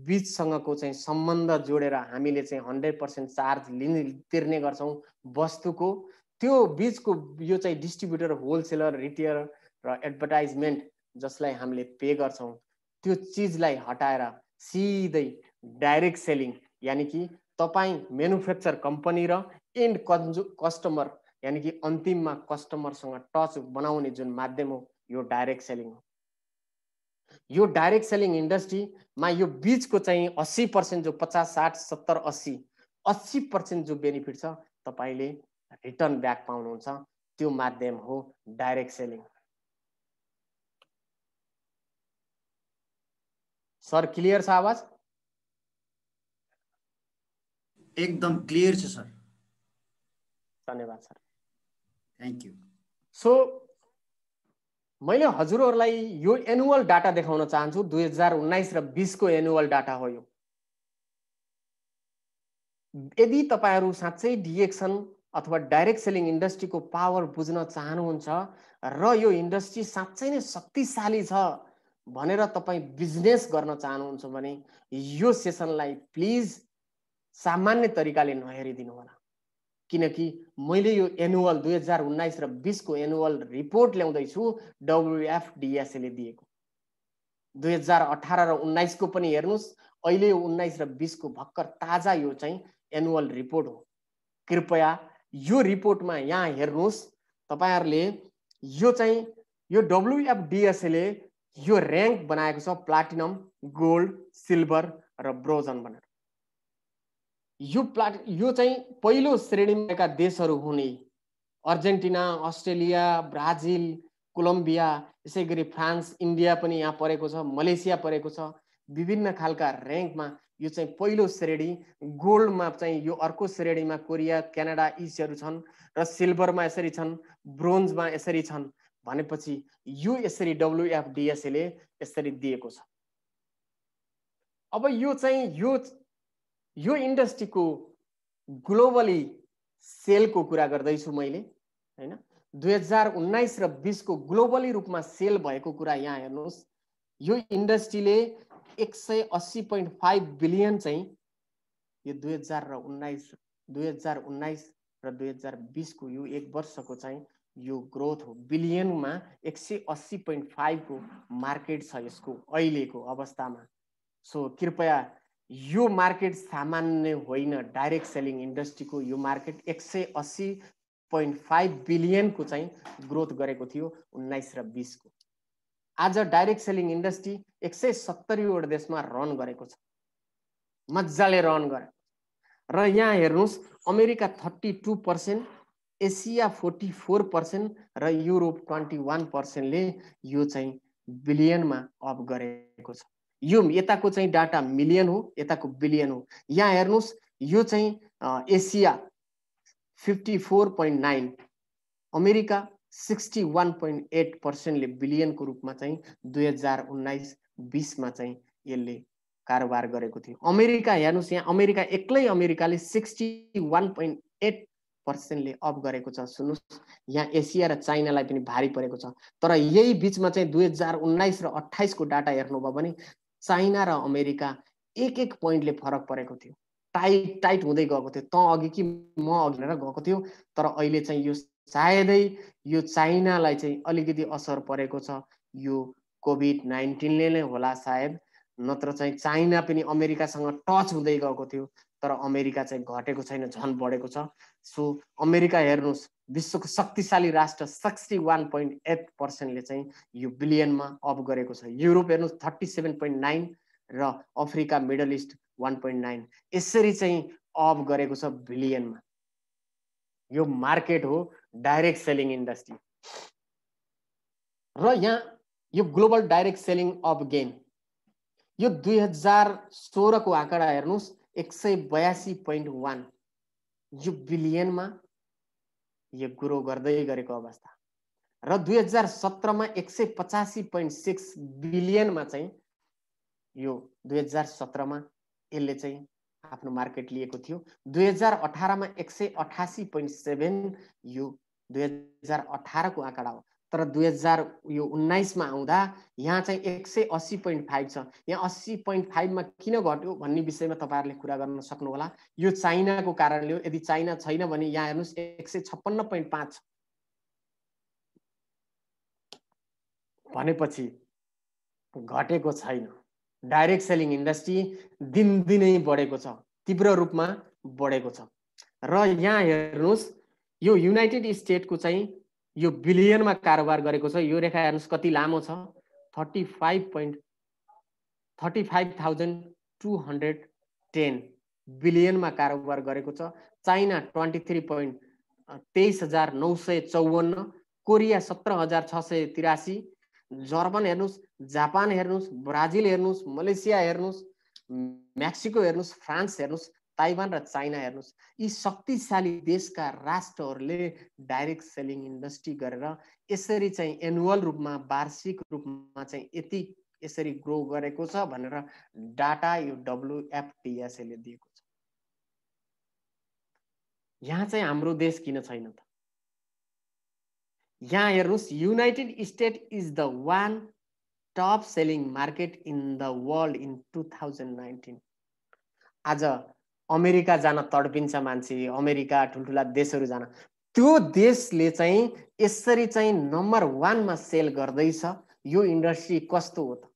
बीचसँगको चाहिँ सम्बन्ध जोडेर हामीले चाहिँ 100% चार्ज तिर्ने गर्छौं वस्तुको। त्यो बीचको यो चाहिँ डिस्ट्रिब्युटर, होलसेलर, रिटेलर र एडभर्टाइजमेन्ट जसलाई हामीले पे गर्छौं त्यो चीजलाई हटाएर सिधै डाइरेक्ट सेलिङ यानी कि तपाई म्यानुफ्याक्चर कम्पनी र एन्ड कस्टमर यानी कि अन्तिममा कस्टमरसँग टच बनाउने जुन माध्यम हो यो डाइरेक्ट सेलिङ हो। यो डाइरेक्ट सेलिङ इन्डस्ट्रीमा यो बीचको चाहिँ 80% जो 50, 60, 70, 80, 80% जो बेनिफिट छ तपाईले रिटर्न ब्याक पाउनुहुन्छ त्यो माध्यम हो डाइरेक्ट सेलिङ। सर क्लियर छ आवाज? एकदम क्लियर छ सर। धन्यवाद सर। Thank you. सो मैले हजुरहरुलाई यो एनुअल डाटा देखाउन चाहन्छु। 2019 र 20 को एनुअल डाटा हो यो। यदि तपाईहरु साच्चै डिएक्सन अथवा डाइरेक्ट सेलिङ इन्डस्ट्रीको पावर बुझ्न चाहनुहुन्छ र यो इन्डस्ट्री साच्चै नै शक्तिशाली छ भनेर तपाईँ बिजनेस गर्न चाहनुहुन्छ भने यो सेसनलाई प्लिज सामान्य तरिकाले नहेरिदिनु होला, किनकि मैले यो एनुअल 2019 र 20 को एनुअल रिपोर्ट ल्याउँदैछु WFDSA ले दिएको। 2018 र 19 को पनि हेर्नुस्, अहिले 19 र 20 को भर्खर ताजा यो चाहिँ एनुअल रिपोर्ट हो। कृपया यो रिपोर्टमा यहाँ हेर्नुस्, तपाईहरुले यो चाहिँ यो WFDSA ले यो र्याङ्क बनाएको छ प्लाटिनम, गोल्ड, सिल्भर र ब्रोन्ज भनेर। यो चाहिँ पहिलो श्रेणीमा देशहरू हुने अर्जेन्टिना, अस्ट्रेलिया, ब्राजिल, कोलम्बिया, यसै गरी फ्रान्स, इन्डिया पनि यहाँ परेको छ, मलेसिया परेको छ। विभिन्न खालका र्याङ्कमा यो चाहिँ पहिलो श्रेणी, गोल्डमा चाहिँ यो अर्को श्रेणीमा कोरिया, क्यानाडा यीहरू छन् र सिल्भरमा यसरी छन्, ब्रोन्जमा यसरी छन्। भनेपछि यो यसरी WFDSA ले यसरी दिएको छ। अब यो चाहिँ यो इन्डस्ट्रीको ग्लोबली सेलको कुरा गर्दैछु मैले, हैन। 2019 र 20 को ग्लोबली रूपमा सेल भएको कुरा यहाँ हेर्नुस्। यो इन्डस्ट्रीले 180.5 बिलियन चाहिँ यो 2019 र 2020 को यो एक वर्षको चाहिँ यो ग्रोथ हो। बिलियनमा 180.5 को मार्केट छ यसको अहिलेको अवस्थामा। सो कृपया यो मार्केट सामान्य होइन, डाइरेक्ट सेलिङ इन्डस्ट्रीको यो मार्केट 180.5 बिलियन को चाहिँ ग्रोथ गरेको थियो 19 र 20 को। आज डाइरेक्ट सेलिङ इन्डस्ट्री 170 वटा देशमा रन गरेको छ, मजाले रन गरे। र यहाँ हेर्नुस्, अमेरिका 32%, एसिया 44% र युरोप 21% ले यो चाहिँ बिलियनमा अप गरेको छ। यो यताको चाहिँ डाटा मिलियन हो, यताको बिलियन हो। यहाँ हेर्नुस्, यो चाहिँ एसिया 54.9, अमेरिका 61.8% ले बिलियनको रूपमा चाहिँ 2019-20 मा चाहिँ यसले कारोबार गरेको थियो। अमेरिका हेर्नुस्, यहाँ अमेरिका एक्लै अमेरिकाले 61.8% ले अप गरेको छ। सुन्नुस्, यहाँ एसिया र चाइनालाई पनि भारी परेको छ। तर यही बीचमा चाहिँ 2019 र 28 को डाटा हेर्नुभयो भने चाइना र अमेरिका एक पोइन्टले फरक परेको थियो, टाइट हुँदै गएको थियो। त अघि कि म अघि भनेर गएको थियो। तर अहिले चाहिँ यो सायदै यो चाइनालाई चाहिँ अलिकति असर परेको छ, यो कोभिड-19 ले नै होला सायद, नत्र चाहिँ चाइना पनि अमेरिकासँग टच हुँदै गएको थियो। तर अमेरिका चाहिँ घटेको छैन, झन् बढेको छ। सो अमेरिका हेर्नुस्, विश्वको शक्तिशाली राष्ट्र 61.8% ले चाहिँ यो बिलियनमा अप गरेको छ। युरोप हेर्नुस् 37.9 र अफ्रिका, मिडल इस्ट 1.9, यसरी चाहिँ अप गरेको छ बिलियनमा। यो मार्केट हो डाइरेक्ट सेलिङ इन्डस्ट्री। र यहाँ यो global direct selling of gain यो 2016 को आँकडा हेर्नुस् 182.1, यो बिलियनमा यो ग्रो गर्दै गरेको अवस्था। र 2017 मा 185.6 बिलियनमा चाहिँ यो 2017 मा यसले चाहिँ आफ्नो मार्केट लिएको थियो। 2018 मा 188.7, यो 2018 को आँकडा हो। तर 2019 मा आउँदा यहाँ चाहिँ 180.5 छ। यहाँ 80.5 मा किन घट्यो भन्ने विषयमा तपाईहरुले कुरा गर्न सक्नु होला। यो चाइनाको कारणले हो। यदि चाइना छैन भने यहाँ हेर्नुस् 156.5 भनेपछि घटेको छैन। डाइरेक्ट सेलिङ इन्डस्ट्री दिनदिनै बढेको छ, तीव्र रूपमा बढेको छ। र यहाँ हेर्नुस्, यो युनाइटेड स्टेटको चाहिँ यो बिलियनमा कारोबार गरेको छ। यो रेखा हेर्नुस् कति लामो छ, 35,210 बिलियनमा कारोबार गरेको छ। चाइना 23,954, कोरिया 17,683, जर्मन हेर्नुस्, जापान हेर्नुस्, ब्राजिल हेर्नुस्, मलेसिया हेर्नुस्, मेक्सिको हेर्नुस्, फ्रान्स हेर्नुस्, ताइवान र चाइना हेर्नुस्। यी शक्तिशाली देशका राष्ट्रहरूले डाइरेक्ट सेलिङ इन्डस्ट्री गरेर यसरी चाहिँ एनुअल रूपमा, वार्षिक रूपमा चाहिँ यति यसरी ग्रो गरेको छ भनेर डाटा यो WFDSA ले दिएको छ। यहाँ चाहिँ हाम्रो देश किन छैन त? यहाँ हेर्नुस्, United State is the one top selling market in the world in 2019। आज अमेरिका जान तडपिन्छ मान्छे, अमेरिका ठुल्ठुला देशहरू जान, त्यो देशले चाहिँ यसरी चाहिँ नम्बर 1 मा सेल गर्दैछ। यो इन्डस्ट्री कस्तो हो त?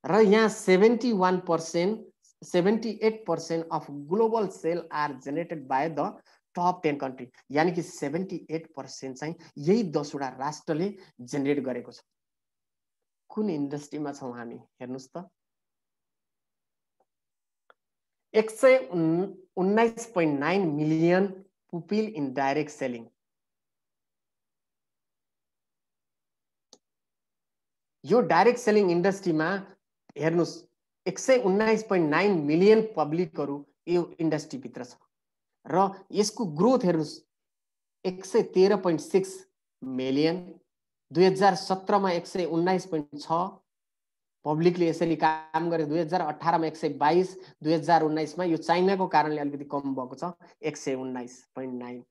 र यहाँ 78% of global sale are generated by the top 10 country, यानी कि 78% चाहिँ यही 10 वटा राष्ट्रले जेनेरेट गरेको छ। कुन इन्डस्ट्रीमा छौं हामी हेर्नुस् त? 119.9 million people in direct selling. यो डाइरेक्ट सेलिङ इन्डस्ट्रीमा हेर्नुस् 119.9 मिलियन पब्लिकहरू यो इन्डस्ट्री भित्र छ र यसको ग्रोथ हेर्नुस् 113.6 मिलियन, 2017 मा 119.6 पब्लिकले यसरी काम गरे, 2018 मा 122, 2019 मा यो चाइनाको कारणले अलिकति कम भएको छ 119.9।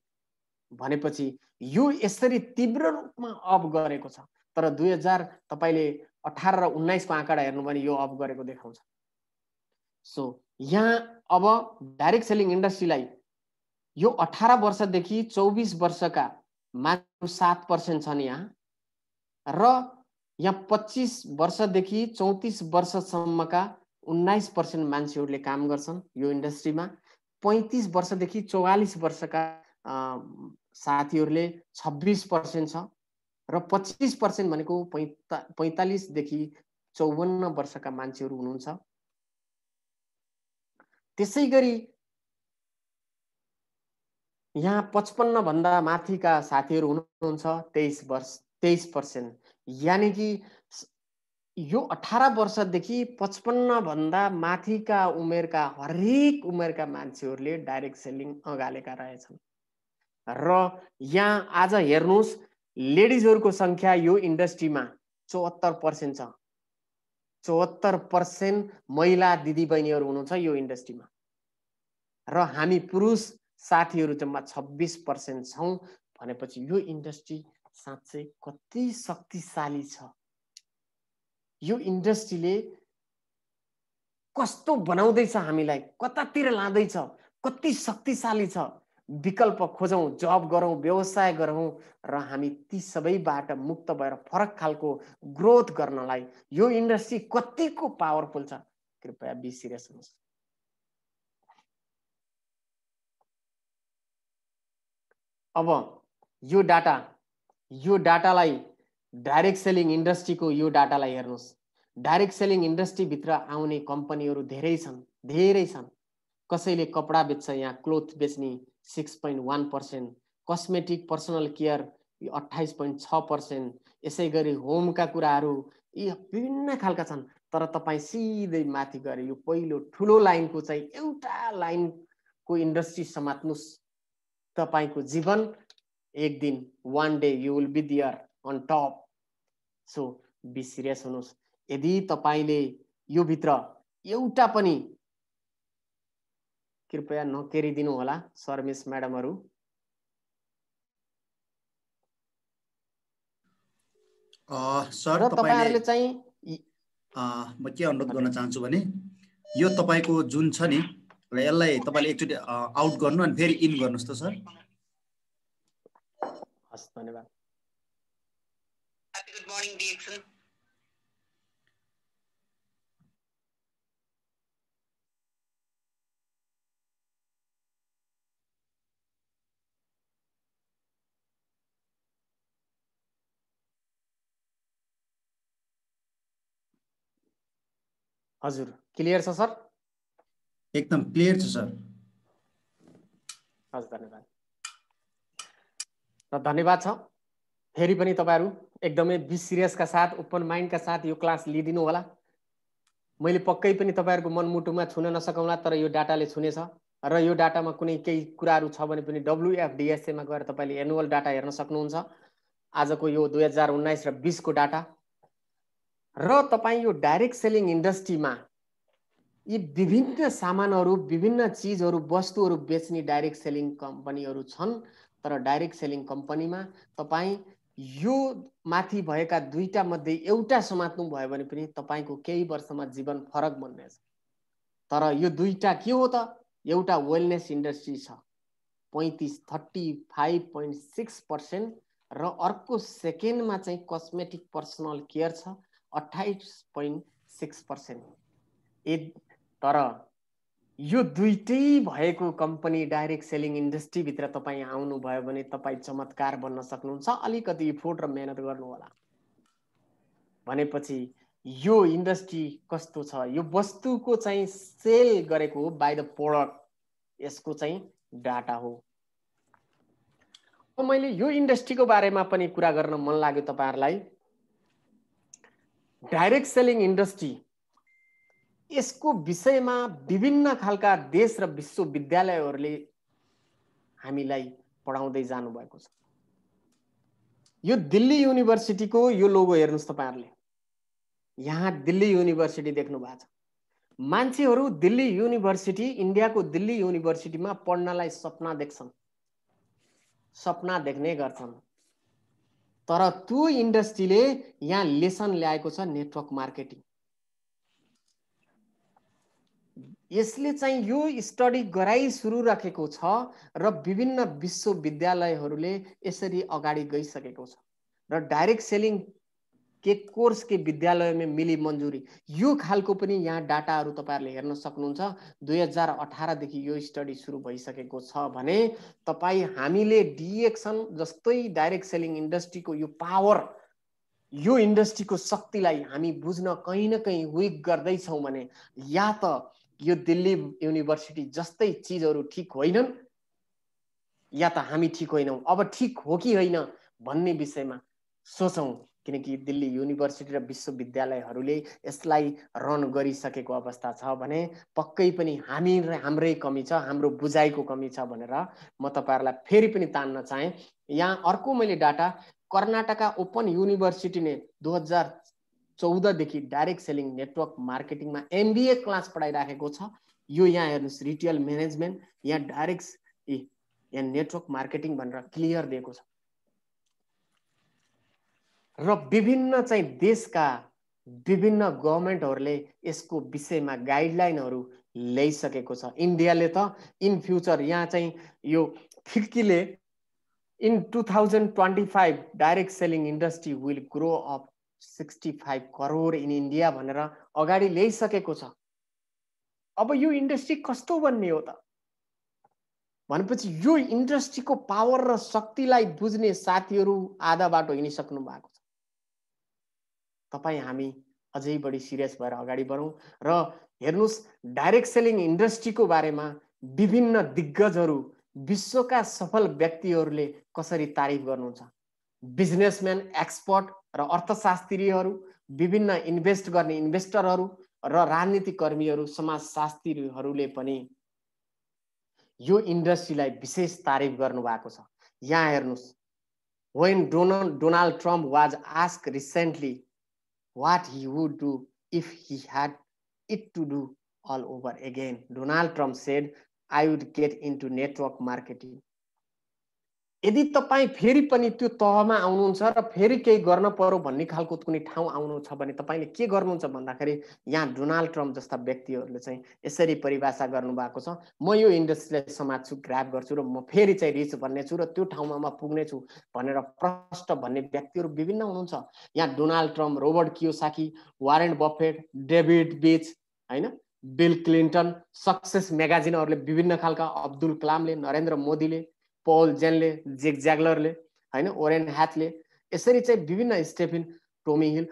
भनेपछि यो यसरी तीव्र रूपमा अप गरेको छ। तर 2000 तपाईले 18 र 19 को आँकडा हेर्नु भने यो अप गरेको देखाउँछ। सो यहाँ अब डाइरेक्ट सेलिङ इन्डस्ट्रीलाई यो 18 वर्षदेखि 24 वर्षका मान्छेहरू 7% छन् यहाँ, र यहाँ 25 वर्षदेखि 34 वर्षसम्मका 19% मान्छेहरूले काम गर्छन् यो इन्डस्ट्रीमा। 35 वर्षदेखि 44 वर्षका साथीहरूले 26% छ, र 25% भनेको 45 देखि 54 वर्षका मान्छेहरू हुनुहुन्छ। त्यसैगरी यहाँ 55 भन्दा माथिका साथीहरू हुनुहुन्छ 23%, यानी कि यो 18 वर्षदेखि 55 भन्दा माथिका उमेरका हरेक उमेरका मान्छेहरूले डाइरेक्ट सेलिङ अगालेका रहेछन्। र यहाँ आज हेर्नुस् लेडिजहरुको संख्या यो इन्डस्ट्रीमा 74% छ। 74% महिला दिदीबहिनीहरु हुनुहुन्छ यो इन्डस्ट्रीमा, र हामी पुरुष साथीहरु जम्मा 26% छौं। भनेपछि यो इन्डस्ट्री साँच्चै कति शक्तिशाली छ। यो इन्डस्ट्रीले कस्तो बनाउँदैछ, हामीलाई कतातिर लाँदैछ, कति शक्तिशाली छ। विकल्प खोजौं, जब गरौं, व्यवसाय गरौं, र हामी ती सबैबाट मुक्त भएर फरक खालको ग्रोथ गर्नलाई यो इन्डस्ट्री कतिको पावरफुल छ। कृपया बी सिरियस हुनुहोस्। अब यो डाटालाई डाइरेक्ट सेलिङ इन्डस्ट्रीको यो डाटालाई हेर्नुस्। डाइरेक्ट सेलिङ इन्डस्ट्री भित्र आउने कम्पनीहरु धेरै छन्। कसैले कपडा बेच्छ, यहाँ क्लोथ बेच्ने 6.1%, कस्मेटिक पर्सनल केयर 28.6%, यसैगरी होमका कुराहरु यी विभिन्न खालका छन्। तर तपाई सिधै माथि गएर यो पहिलो ठुलो लाइनको चाहिँ एउटा लाइनको इन्डस्ट्री समात्नुस्, तपाईको जीवन एक दिन one day you will be there on top. So be serious हुनुस्। यदि तपाईले यो भित्र एउटा पनि कृपया नकेरिदिनु होला सर मिस म्याडमहरु। सर तपाईले चाहिँ म के अनुरोध गर्न चाहन्छु भने यो तपाईको जुन छ नि यसलाई तपाईले एकचोटी आउट गर्नु अनि फेरि इन गर्नुस् त सर। हस्, धन्यवाद। Good morning DXN. हजुर, क्लियर छ सर? एकदम क्लियर छ सर। हस्, धन्यवाद। र धन्यवाद छ फेरि पनि तपाईहरु एकदमै बी सिरियसका साथ, ओपन माइन्डका साथ यो क्लास लिदिनु होला। मैले पक्कै पनि तपाईहरुको मनमुटुमा छुन नसकौला, तर यो डाटाले छुनेछ। र यो डाटामा कुनै केही कुराहरु छ भने पनि WFDSA मा गएर तपाईले एनुअल डाटा हेर्न सक्नुहुन्छ। आजको यो 2019 र 20 को डाटा। र तपाई यो डाइरेक्ट सेलिङ इन्डस्ट्रीमा यी विभिन्न सामानहरु, विभिन्न चीजहरु, वस्तुहरु बेच्ने डाइरेक्ट सेलिङ कम्पनीहरु छन्। तर डाइरेक्ट सेलिङ कम्पनीमा तपाई यो माथि भएका दुईटा मध्ये एउटा समात्नु भयो भने पनि तपाईको केही वर्षमा जीवन फरक बन्नेछ। तर यो दुईटा के हो त? एउटा वेलनेस इन्डस्ट्री छ 35.6% र अर्को सेकेन्डमा चाहिँ कस्मेटिक पर्सनल केयर छ 28.6%। तर यो दुईटै भएको कम्पनी डाइरेक्ट सेलिङ इन्डस्ट्री भित्र तपाईं आउनु भयो भने तपाईं चमत्कार बन्न सक्नुहुन्छ। अलिकति एफोर्ट र मेहनत गर्नु होला भनेपछि यो इन्डस्ट्री कस्तो छ? यो वस्तुको चाहिँ सेल गरेको हो बाइ द प्रोडक्ट, यसको चाहिँ डाटा हो। मैले यो इन्डस्ट्रीको बारेमा पनि कुरा गर्न मन लाग्यो तपाईहरुलाई। डाइरेक्ट सेलिङ इन्डस्ट्री यसको विषयमा विभिन्न खालका देश र विश्वविद्यालयहरूले हामीलाई पढाउँदै जानु भएको छ। यो दिल्ली युनिभर्सिटीको यो लोगो हेर्नुस् तपाईहरुले, यहाँ दिल्ली युनिभर्सिटी देख्नु भएको छ। मान्छेहरू दिल्ली युनिभर्सिटी, इन्डियाको दिल्ली युनिभर्सिटीमा पढ्नलाई सपना देख्छन्, सपना देख्ने गर्छन्। तर त्यो इन्डस्ट्रीले यहाँ लेसन ल्याएको छ नेटवर्क मार्केटिङ। यसले चाहिँ यो स्टडी गराइ सुरु राखेको छ र विभिन्न विश्वविद्यालयहरूले यसरी अगाडि गइसकेको छ र डाइरेक्ट सेलिङ के कोर्स के विद्यालय में मिली मंजूरी यो खालको पनि यहाँ डाटाहरू तपाईहरुले हेर्न सक्नुहुन्छ। 2018 देखि यो स्टडी सुरु भइसकेको छ भने तपाई हामीले डिएक्सन जस्तै डाइरेक्ट सेलिङ इन्डस्ट्रीको यो पावर, यो इन्डस्ट्रीको शक्तिलाई हामी बुझ्न कहीं न कहीं विक गर्दै छौं भने या त यो दिल्ली युनिभर्सिटी जस्तै चीजहरू ठीक होइनन् या त हामी ठीक होइनौं। अब ठीक हो कि होइन भन्ने विषयमा सोचौं, किनकि दिल्ली युनिभर्सिटी र विश्वविद्यालयहरूले यसलाई रन गरिसकेको अवस्था छ भने पक्कै पनि हाम्रै कमी छ, हाम्रो बुझाइको कमी छ भनेर म तपाईहरुलाई फेरि पनि तान्न चाहे। यहाँ अर्को मैले डाटा कर्नाटका ओपन युनिभर्सिटीले 2014 देखि डाइरेक्ट सेलिङ नेटवर्क मार्केटिङमा एमबीए क्लास पढाइराखेको छ। यो यहाँ हेर्नुस्, रिटेल म्यानेजमेन्ट, यहाँ डाइरेक्ट यहाँ नेटवर्क मार्केटिङ भनेर क्लियर दिएको छ र विभिन्न चाहिँ देशका विभिन्न गभर्नमेन्टहरूले यसको विषयमा गाइडलाइनहरू ल्याइसकेको छ। इन्डियाले त इन फ्युचर यहाँ चाहिँ यो फिक्कीले in 2025 direct selling industry will grow up 65 crore in India भनेर अगाडि ल्याइसकेको छ। अब यो इन्डस्ट्री कस्तो बन्ने हो त भनेपछि यो इन्डस्ट्रीको पावर र शक्तिलाई बुझ्ने साथीहरू आधा बाटो हिँडिसक्नु भएको छ। तपाई हामी अझै बढी सिरियस भएर अगाडि बढौं र हेर्नुस्, डाइरेक्ट सेलिङ इन्डस्ट्रीको बारेमा विभिन्न दिग्गजहरू, विश्वका सफल व्यक्तिहरूले कसरी तारिफ गर्नुहुन्छ। बिजनेसम्यान, एक्सपर्ट र अर्थशास्त्रीहरू, विभिन्न इन्भेस्ट गर्ने इन्भेस्टरहरू र राजनीतिक कर्मीहरू, समाजशास्त्रीहरूले पनि यो इन्डस्ट्रीलाई विशेष तारिफ गर्नु भएको छ। यहाँ हेर्नुस्, when Donald Trump was asked recently what he would do if he had it to do all over again, Donald Trump said, I would get into network marketing. यदि तपाई फेरि पनि त्यो तहमा आउनुहुन्छ र फेरि केही गर्न पर्यो भन्ने खालको कुनै ठाउँ आउनु छ भने तपाईले के गर्नुहुन्छ भन्दाखेरि यहाँ डोनाल्ड ट्रम्प जस्ता व्यक्तिहरूले चाहिँ यसरी परिभाषा गर्नु भएको छ, म यो इन्डस्ट्रीलाई समात्छु, ग्राब गर्छु र म फेरि चाहिँ रिच भन्ने छु र त्यो ठाउँमा म पुग्ने छु भनेर प्रष्ट भन्ने व्यक्तिहरू विभिन्न हुनुहुन्छ। यहाँ Donald Trump, Robert Kiyosaki, Warren Buffett, David Bach, हैन, बिल क्लिन्टन, सक्सेस म्यागाजिनहरूले विभिन्न खालका, अब्दुल कलामले, नरेन्द्र मोदीले, पॉल जेनले, जेक जैगलरले, हैन, ओरेन ह्याथले, यसरी चाहिँ विभिन्न स्टेफन टोमी हिल,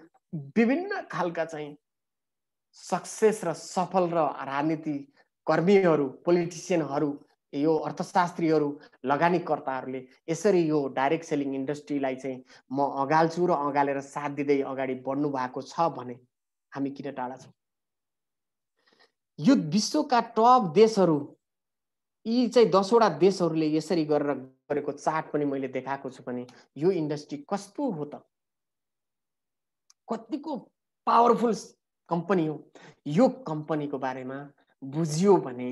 विभिन्न खालका चाहिँ सक्सेस र सफल र राजनीति कर्मीहरू, पोलिटिशियनहरू, यो अर्थशास्त्रीहरू, लगानीकर्ताहरूले यसरी यो डाइरेक्ट सेलिङ इन्डस्ट्रीलाई चाहिँ म अगाल्छु र अगालेर साथ दिँदै अगाडि बढ्नु भएको छ भने हामी किन टाढा छौं। यो विश्वका टप देशहरू, यी चाहिँ 10 वटा देशहरूले यसरी गरेको चार्ट पनि मैले देखाएको छु भने यो इन्डस्ट्री कस्तो हो त, कतिको पावरफुल कम्पनी हो। यो कम्पनीको बारेमा बुझियो भने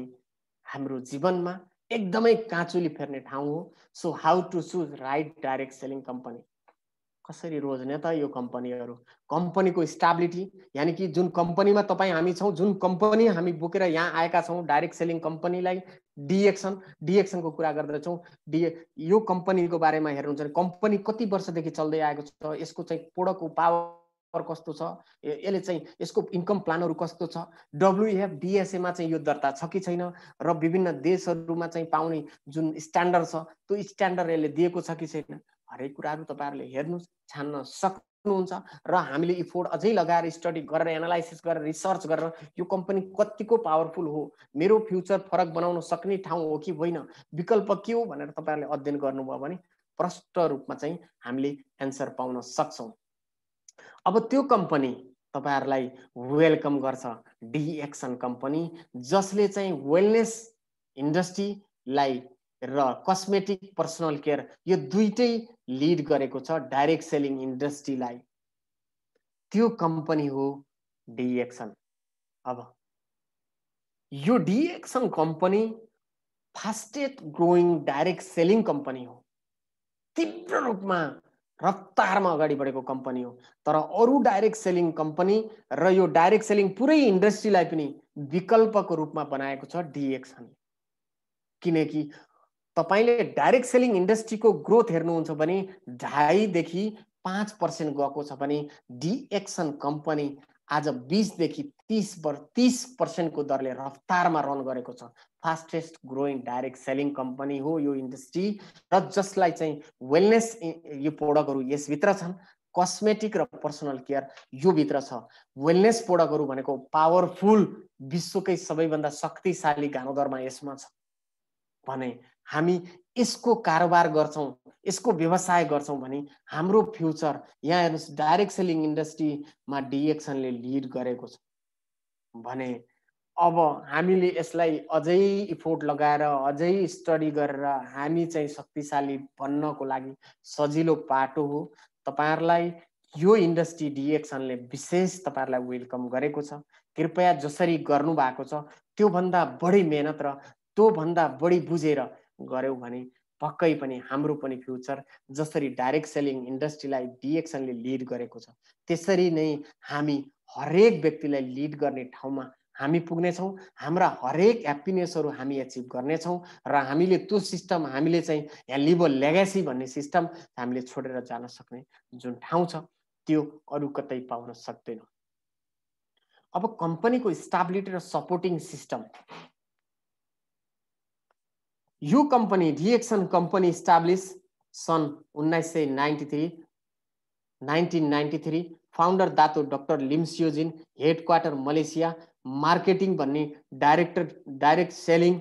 हाम्रो जीवनमा एकदमै काँचुली फेर्ने ठाउँ हो। So how to choose right direct selling company. कसरी रोज्ने त यो कम्पनीहरू? कम्पनीको स्टेबिलिटी, यानी कि जुन कम्पनीमा तपाईँ हामी छौँ, जुन कम्पनी हामी बोकेर यहाँ आएका छौँ, डाइरेक्ट सेलिङ कम्पनीलाई डिएक्सनको कुरा गर्दैछौँ। यो कम्पनीको बारेमा हेर्नुहुन्छ भने कम्पनी कति वर्षदेखि चल्दै आएको छ, यसको चाहिँ प्रोडक्टको पावर कस्तो छ, यसले चाहिँ यसको इन्कम प्लानहरू कस्तो छ, WEF DSA मा चाहिँ यो दर्ता छ कि छैन, र विभिन्न देशहरूमा चाहिँ पाउने जुन स्ट्यान्डर्ड छ त्यो स्ट्यान्डर्ड यसले दिएको छ कि छैन, हरेक कुराहरू तपाईहरुले हेर्नुस्, छान्न सक्नुहुन्छ। र हामीले इफोर्ट अझै लगाएर स्टडी गरेर एनालाइसिस गरेर रिसर्च गरेर यो कम्पनी कतिको पावरफुल हो, मेरो फ्युचर फरक बनाउन सक्ने ठाउँ हो कि होइन, विकल्प के हो भनेर तपाईहरुले अध्ययन गर्नुभयो भने प्रष्ट रूपमा चाहिँ हामीले एन्सर पाउन सक्छौं। अब त्यो कम्पनी तपाईहरुलाई वेलकम गर्छ, डिएक्सन कम्पनी, जसले चाहिँ वेलनेस इन्डस्ट्रीलाई र कस्मेटिक पर्सनल केयर यो दुईटै लिड गरेको छ डाइरेक्ट सेलिङ इन्डस्ट्रीलाई। त्यो कम्पनी हो डिएक्सन। अब यो DXN company fastest growing direct selling company हो, तीव्र रूपमा रफ्तारमा अगाडि बढेको कम्पनी हो। तर अरु डाइरेक्ट सेलिङ कम्पनी र यो डाइरेक्ट सेलिङ पुरै इन्डस्ट्रीलाई पनि विकल्पको रूपमा बनाएको छ डिएक्सन। किनकि तपाईले डाइरेक्ट सेलिङ इन्डस्ट्रीको ग्रोथ हेर्नुहुन्छ भने 2.5 देखि 5% गएको छ भने डिएक्सन कम्पनी आज 20 देखि 30% को दरले रफ्तारमा रन गरेको छ। Fastest growing direct selling company हो यो इन्डस्ट्री, र जसलाई चाहिँ वेलनेस यो प्रोडक्टहरु यसभित्र छन्, कस्मेटिक र पर्सनल केयर यो भित्र छ। वेलनेस प्रोडक्टहरु भनेको पावरफुल, विश्वकै सबैभन्दा शक्तिशाली घानोदरमा यसमा छ भने हामी यसको कारोबार गर्छौं, यसको व्यवसाय गर्छौं भने हाम्रो फ्युचर यहाँ हेर्नुस्, डाइरेक्ट सेलिङ इन्डस्ट्रीमा डिएक्सनले लिड गरेको छ भने अब हामीले यसलाई अझै इफोर्ट लगाएर अझै स्टडी गरेर हामी चाहिँ शक्तिशाली बन्नको लागि सजिलो पाटो हो। तपाईहरुलाई यो इन्डस्ट्री डिएक्सनले विशेष तपाईहरुलाई वेलकम गरेको छ। कृपया जसरी गर्नु भएको छ त्यो भन्दा बढी मेहनत र त्यो भन्दा बढी बुझेर गर्यौ भने पक्कै पनि हाम्रो पनि फ्युचर जसरी डाइरेक्ट सेलिङ इन्डस्ट्रीलाई डिएक्सनले लिड गरेको छ त्यसरी नै हामी हरेक व्यक्तिलाई लिड गर्ने ठाउँमा हामी पुग्नेछौं। हाम्रा हरेक ह्याप्पिनेसहरु हामी अचिभ गर्नेछौं र हामीले त्यो सिस्टम हामीले चाहिँ यहाँ लिभ लेगेसी भन्ने सिस्टम हामीले छोडेर जान सक्ने जुन ठाउँ छ त्यो अरु कतै पाउन सक्दैनौं। अब कम्पनीको स्टेबिलिटी र सपोर्टिङ सिस्टम, यो कम्पनी डिएक्सन कम्पनी इस्टाब्लिश सन् 1993 founder Dato doctor Lim Siow Jin, headquarter Malaysia, marketing भन्ने direct selling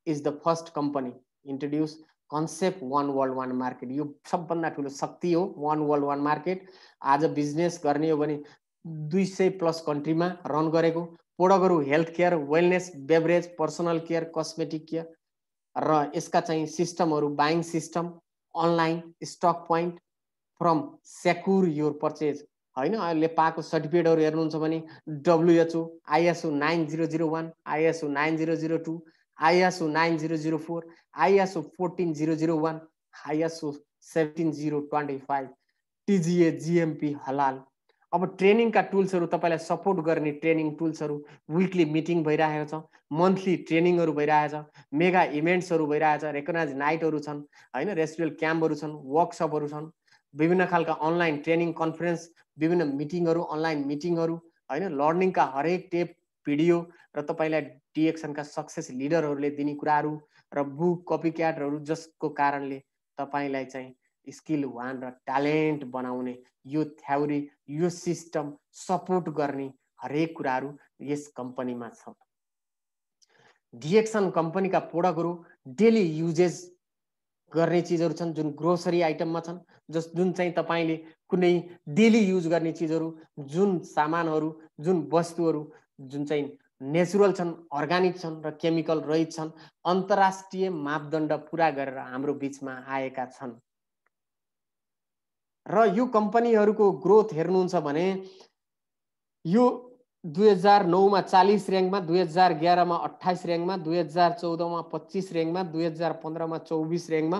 is the first company introduce concept one world one market. यो सबभन्दा ठुलो शक्ति हो वन वर्ल्ड वन मार्केट। आज बिजनेस गर्ने हो भने 200+ कन्ट्रीमा रन गरेको, प्रोडक्टहरु health care, wellness, beverage, personal care, cosmetic care र यसका चाहिँ सिस्टमहरु buying system, online stock point from secure your purchase हैन। अहिले पाएको सर्टिफिकेटहरु हेर्नुहुन्छ भने WHO ISO 9001, ISO 9002, ISO 9004, ISO 14001, ISO 17025, TGA, GMP, हलाल। अब ट्रेनिङ का टुल्सहरु तपाईलाई सपोर्ट गर्ने ट्रेनिङ टुल्सहरु वीकली मिटिङ भइरहेको छ, मन्थली ट्रेनिङहरु भइरहेको छ, मेगा इभेन्ट्सहरु भइरहेको छ, रेकग्नाइज नाइटहरु छन् हैन, रेसिडुअल क्याम्पहरु छन्, वर्कसपहरु छन्, विभिन्न खालका अनलाइन ट्रेनिङ कन्फरेन्स, विभिन्न मिटिङहरु, अनलाइन मिटिङहरु हैन, लर्निङ का हरेक टेप भिडियो र तपाईलाई डिएक्सन का सक्सेस लिडरहरुले दिने कुराहरु र बुक कपी क्याटहरु जसको कारणले तपाईलाई चाहिँ स्किल वान र ट्यालेन्ट बनाउने यो थ्योरी, यो सिस्टम सपोर्ट गर्ने हरेक कुराहरु यस कम्पनीमा छ। डिएक्सन कम्पनी का प्रोडक्टहरु डेली युजेज गर्ने चीजहरु छन्, जुन ग्रोसरी आइटममा छन्, जुन चाहिँ तपाईले कुनै डेली युज गर्ने चीजहरु, जुन सामानहरु, जुन वस्तुहरु जुन चाहिँ नेचुरल छन्, अर्गानिक छन् र केमिकल रहित छन्, अन्तर्राष्ट्रिय मापदण्ड पूरा गरेर हाम्रो बीचमा आएका छन्। र यो कम्पनीहरुको ग्रोथ हेर्नुहुन्छ भने यो 2009 मा 40 र्याङ्कमा, 2011 मा 28 र्याङ्कमा, 2014 मा 25 र्याङ्कमा, 2015 मा 24 र्याङ्कमा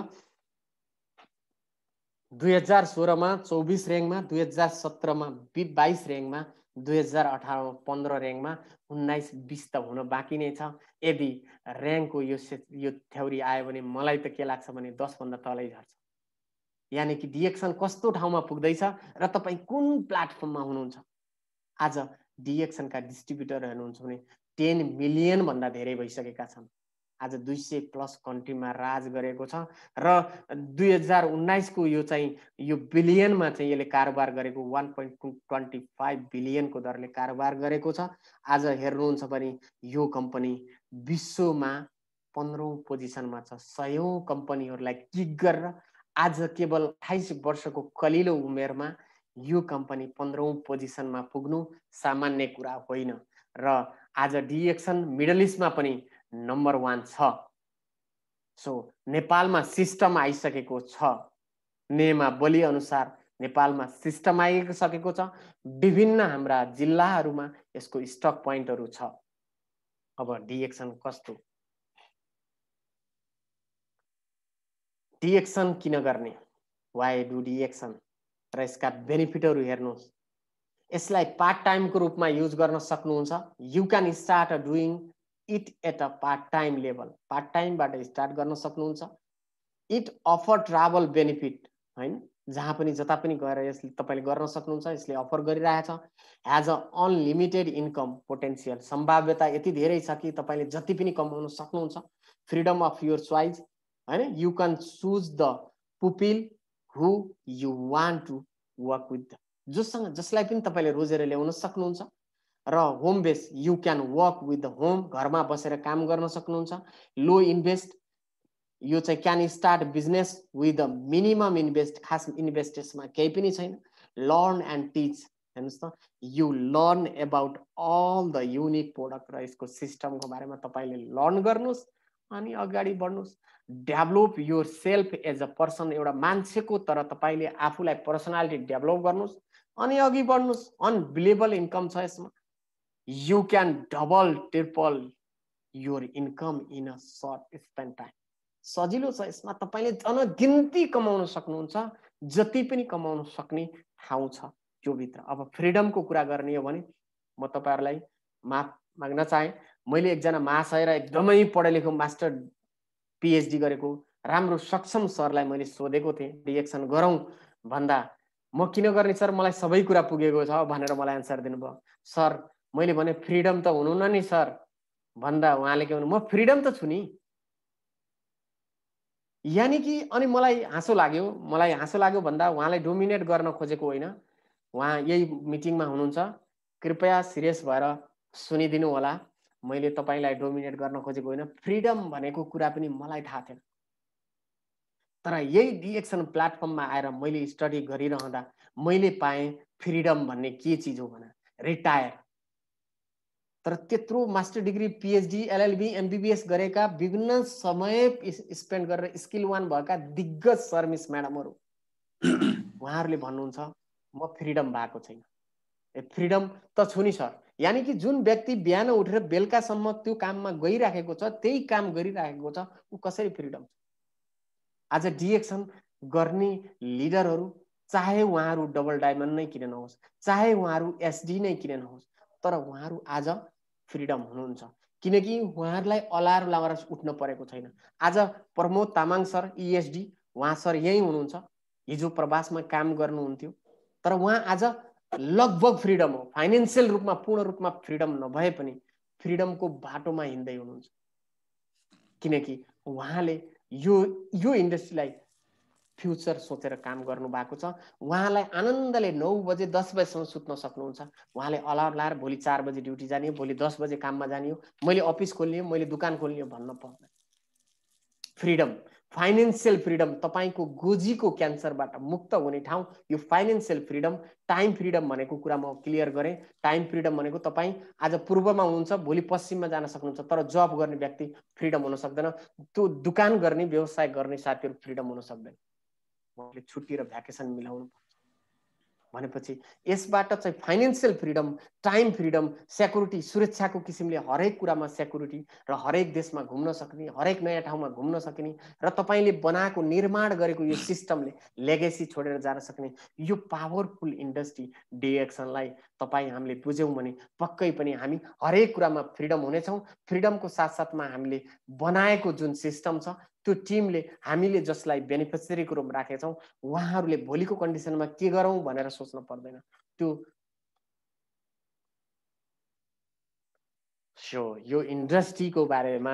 2016 मा 24 र्याङ्कमा, 2017 मा 22 र्याङ्कमा, 2018 मा 15 र्याङ्कमा, 19 20 त हुन बाँकी नै छ। यदि र्याङ्कको यो थ्योरी आयो भने मलाई त के लाग्छ भने 10 भन्दा तलै झर्छ। यानी कि डिएक्सन कस्तो ठाउँमा पुग्दैछ र तपाईँ कुन प्लेटफर्ममा हुनुहुन्छ। आज डिएक्सनका डिस्ट्रिब्युटर हेर्नुहुन्छ भने 10 मिलियन भन्दा धेरै भइसकेका छन्। आज 200+ कन्ट्रीमा राज गरेको छ र 2019 को यो चाहिँ यो बिलियनमा चाहिँ यसले कारोबार गरेको 1.25 बिलियनको दरले कारोबार गरेको छ। आज हेर्नुहुन्छ भने यो कम्पनी विश्वमा 15औं पोजिसनमा छ। 100औं कम्पनीहरूलाई किक गरेर आज केवल 28 वर्षको कलिलो उमेरमा यो कम्पनी 15औं पोजिसनमा पुग्नु सामान्य कुरा होइन र आज डिएक्सन मिडल इस्टमा पनि नम्बर 1 छ। सो नेपालमा सिस्टम आइसकेको छ। नेमा बोली अनुसार नेपालमा सिस्टम आइसकेको छ। विभिन्न हाम्रा जिल्लाहरूमा यसको स्टक पोइन्टहरू छ। अब डिएक्सन कस्तो, डिएक्सन किन गर्ने, वाइ डु डिएक्सन र यसका बेनिफिटहरू हेर्नुहोस्। यसलाई पार्ट टाइमको रूपमा युज गर्न सक्नुहुन्छ। You can start doing it at a part time level. Part टाइमबाट स्टार्ट गर्न सक्नुहुन्छ। इट अफर ट्राभल बेनिफिट हैन, जहाँ पनि जता पनि गएर यसले तपाईले गर्न सक्नुहुन्छ। यसले अफर गरिरहेछ। Has a unlimited income potential. सम्भाव्यता यति धेरै छ कि तपाईले जति पनि कमाउन सक्नुहुन्छ। फ्रीडम अफ योर चोइस हैन, you can choose the people who you want to work with. जसलाई पनि तपाईले रोजेर ल्याउन सक्नुहुन्छ। र home base, you can work with the home, घरमा बसेर काम गर्न सक्नुहुन्छ। लो इन्भेस्ट, यो चाहिँ can start business with minimum invest. खास इन्भेस्ट यसमा केही पनि छैन। लर्न एन्ड टिच, हेर्नुहोस् त, you learn about all the unique product र यसको सिस्टमको बारेमा तपाईले लर्न गर्नुहोस् अनि अगाडि बढ्नुहोस्। Develop your self as a person, एउटा मान्छेको तर तपाईले आफूलाई पर्सनालिटी डेभलप गर्नुहोस् अनि अघि बढ्नुहोस्। अनबिलिभेबल इन्कम छ यसमा। You can double triple your income in a short span time. सजिलो छ यसमा। तपाईले अनगिन्ती कमाउन सक्नुहुन्छ। जति पनि कमाउन सक्ने ठाउँ छ त्यो भित्र। अब फ्रिडमको कुरा गर्ने हो भने म तपाईहरुलाई माफ माग्न चाहे। मैले एकजना महाशय र एकदमै पढे लेखेको मास्टर पीएचडी गरेको राम्रो सक्षम सरलाई मैले सोधेको थिएँ डिएक्सन गरौँ भन्दा म किन गर्ने सर, मलाई सबै कुरा पुगेको छ भनेर मलाई आन्सर दिनुभयो। सर मैले भने फ्रिडम त हुनुहुन्न नि सर भन्दा उहाँले के भन्नु, म फ्रिडम त छु नि। यानी कि अनि मलाई हाँसो लाग्यो भन्दा उहाँलाई डोमिनेट गर्न खोजेको होइन। उहाँ यही मिटिङमा हुनुहुन्छ, कृपया सिरियस भएर सुनिदिनु होला। मैले तपाईलाई डोमिनेट गर्न खोजेको होइन। फ्रिडम भनेको कुरा पनि मलाई थाहा थिएन। तर यही डिएक्सन प्लेटफर्ममा आएर मैले स्टडी गरिरहँदा मैले पाएँ फ्रिडम भन्ने के चिज हो भने रिटायर। तर त्यत्रो master degree, PhD, LLB, MBBS गरेका, विभिन्न समय स्पेन्ड गरेर स्किल वान भएका दिग्गज सर मिस म्याडमहरू उहाँहरूले भन्नुहुन्छ म फ्रिडम भएको छैन। फ्रिडम त छु नि सर। यानी कि जुन व्यक्ति बिहान उठेर बेलुकासम्म त्यो काममा गइराखेको छ, त्यही काम गरिराखेको छ, ऊ कसरी फ्रिडम छ? आज डिएक्सन गर्ने लिडरहरू चाहे उहाँहरू डबल डायमन्ड नै किन नहोस्, चाहे उहाँहरू एसडी नै किन नहोस्, तर उहाँहरू आज फ्रिडम हुनुहुन्छ किनकि उहाँहरूलाई अलार्म लगाएर उठ्न परेको छैन। आज प्रमोद तामाङ सर ईएसडी, उहाँ सर यही हुनुहुन्छ। हिजो प्रवासमा काम गर्नुहुन्थ्यो तर उहाँ आज लगभग फ्रिडम हो। फाइनेन्शियल रूपमा पूर्ण रूपमा फ्रिडम नभए पनि फ्रिडमको बाटोमा हिँड्दै हुनुहुन्छ किनकि उहाँले यो इन्डस्ट्रीलाई फ्युचर सोचेर काम गर्नु भएको छ। उहाँलाई आनन्दले 9 बजे 10 बजेसम्म सुत्न सक्नुहुन्छ। उहाँले अलार्म लाएर भोलि 4 बजे ड्युटी जाने हो, भोलि 10 बजे काममा जाने हो, मैले अफिस खोल्ने हो, मैले दुकान खोल्ने हो भन्न पर्दैन। फ्रिडम, फाइनेन्शियल फ्रिडम, तपाईको गोजीको क्यान्सरबाट मुक्त हुने ठाउँ यो फाइनेन्शियल फ्रिडम। टाइम फ्रिडम भनेको कुरा म क्लियर गरेँ। टाइम फ्रिडम भनेको तपाईँ आज पूर्वमा हुनुहुन्छ, भोलि पश्चिममा जान सक्नुहुन्छ, तर जब गर्ने व्यक्ति फ्रिडम हुन सक्दैन। त्यो दुकान गर्ने, व्यवसाय गर्ने साथीहरू फ्रिडम हुन सक्दैन। उहाँले छुट्टी र भ्याकेसन मिलाउनु पर्छ। भनेपछि यसबाट चाहिँ financial freedom, time freedom, security, सुरक्षाको किसिमले हरेक कुरामा सेक्युरिटी र हरेक देशमा घुम्न सक्ने, हरेक नयाँ ठाउँमा घुम्न सक्ने र तपाईले बनाएको निर्माण गरेको यो सिस्टमले लेगेसी छोडेर जान सक्ने यो पावरफुल इन्डस्ट्री डिएक्सनलाई तपाईँ हामीले बुझ्यौँ भने पक्कै पनि हामी हरेक कुरामा फ्रिडम हुनेछौँ। फ्रिडमको साथसाथमा हामीले बनाएको जुन सिस्टम छ त्यो टिमले हामीले जसलाई बेनिफिसियरीको रूपमा राखेका छौँ उहाँहरूले भोलिको कन्डिसनमा के गरौँ भनेर सोच्न पर्दैन। त्यो यो इन्डस्ट्रीको बारेमा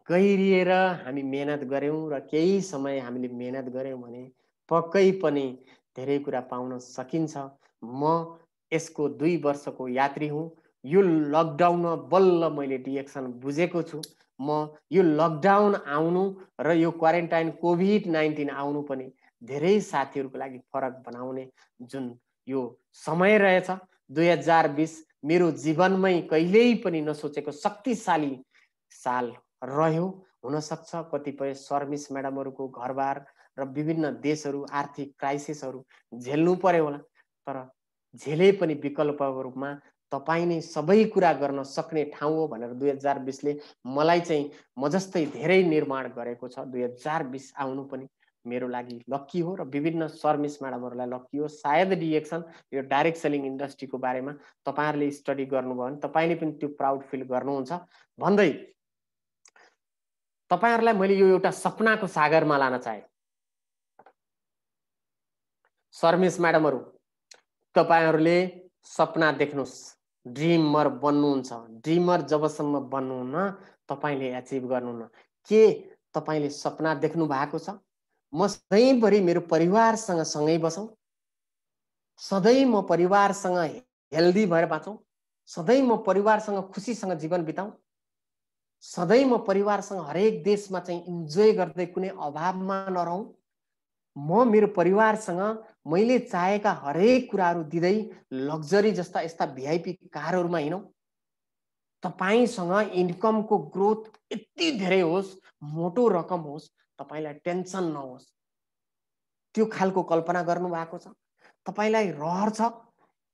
गहिरिएर हामी मेहनत गऱ्यौँ र केही समय हामीले मेहनत गऱ्यौँ भने पक्कै पनि धेरै कुरा पाउन सकिन्छ। म यसको 2 वर्षको यात्री हुँ। यो लकडाउनमा बल्ल मैले डिएक्सन बुझेको छु। म यो लकडाउन आउनु र यो क्वारेन्टाइन कोभिड-19 आउनु पनि धेरै साथीहरूको लागि फरक बनाउने जुन यो समय रहेछ 2020 मेरो जीवनमै कहिल्यै पनि नसोचेको शक्तिशाली साल रह्यो। हुन सक्छ कतिपय सर्भिस म्याडमहरूको घरबार र विभिन्न देशहरू आर्थिक क्राइसिसहरू झेल्नु पर्यो होला, तर झेले पनि विकल्पको रूपमा तपाईँ नै सबै कुरा गर्न सक्ने ठाउँ हो भनेर 2020 ले मलाई चाहिँ म जस्तै धेरै निर्माण गरेको छ। 2020 आउनु पनि मेरो लागि लक्की हो र विभिन्न सर्भिस म्याडमहरूलाई लक्की हो। सायद डिएक्सन यो डाइरेक्ट सेलिङ इन्डस्ट्रीको बारेमा तपाईहरुले स्टडी गर्नुभयो भने तपाईले पनि त्यो प्राउड फिल गर्नुहुन्छ भन्दै तपाईहरुलाई मैले यो एउटा सपनाको सागरमा लान चाहे। सर्भिस म्याडमहरु तपाईहरुले सपना देख्नुस्, ड्रिमर बन्नुहुन्छ। ड्रिमर जबसम्म बन्नुहुन्न तपाईले अचिभ गर्नुहुन्न। के तपाईले सपना देख्नु भएको छ? म सधैँभरि मेरो परिवारसँग सँगै बसौं, सधैँ म परिवारसँग हेल्दी भएर बाँचौं, सधैँ म परिवारसँग खुसीसँग जीवन बिताउँ, सधैँ म परिवारसँग हरेक देशमा चाहिँ इन्जोय गर्दै कुनै अभावमा नरहौं। म मेरो परिवारसँग मैले चाहेका हरेक कुराहरू दिँदै लग्जरी जस्ता यस्ता भिआइपी कारहरुमा हिँडौं। तपाईसँग इन्कमको ग्रोथ यति धेरै होस्, मोटो रकम होस्, तपाईलाई टेन्सन नहोस्। त्यो खालको कल्पना गर्नु भएको छ? तपाईलाई रहर छ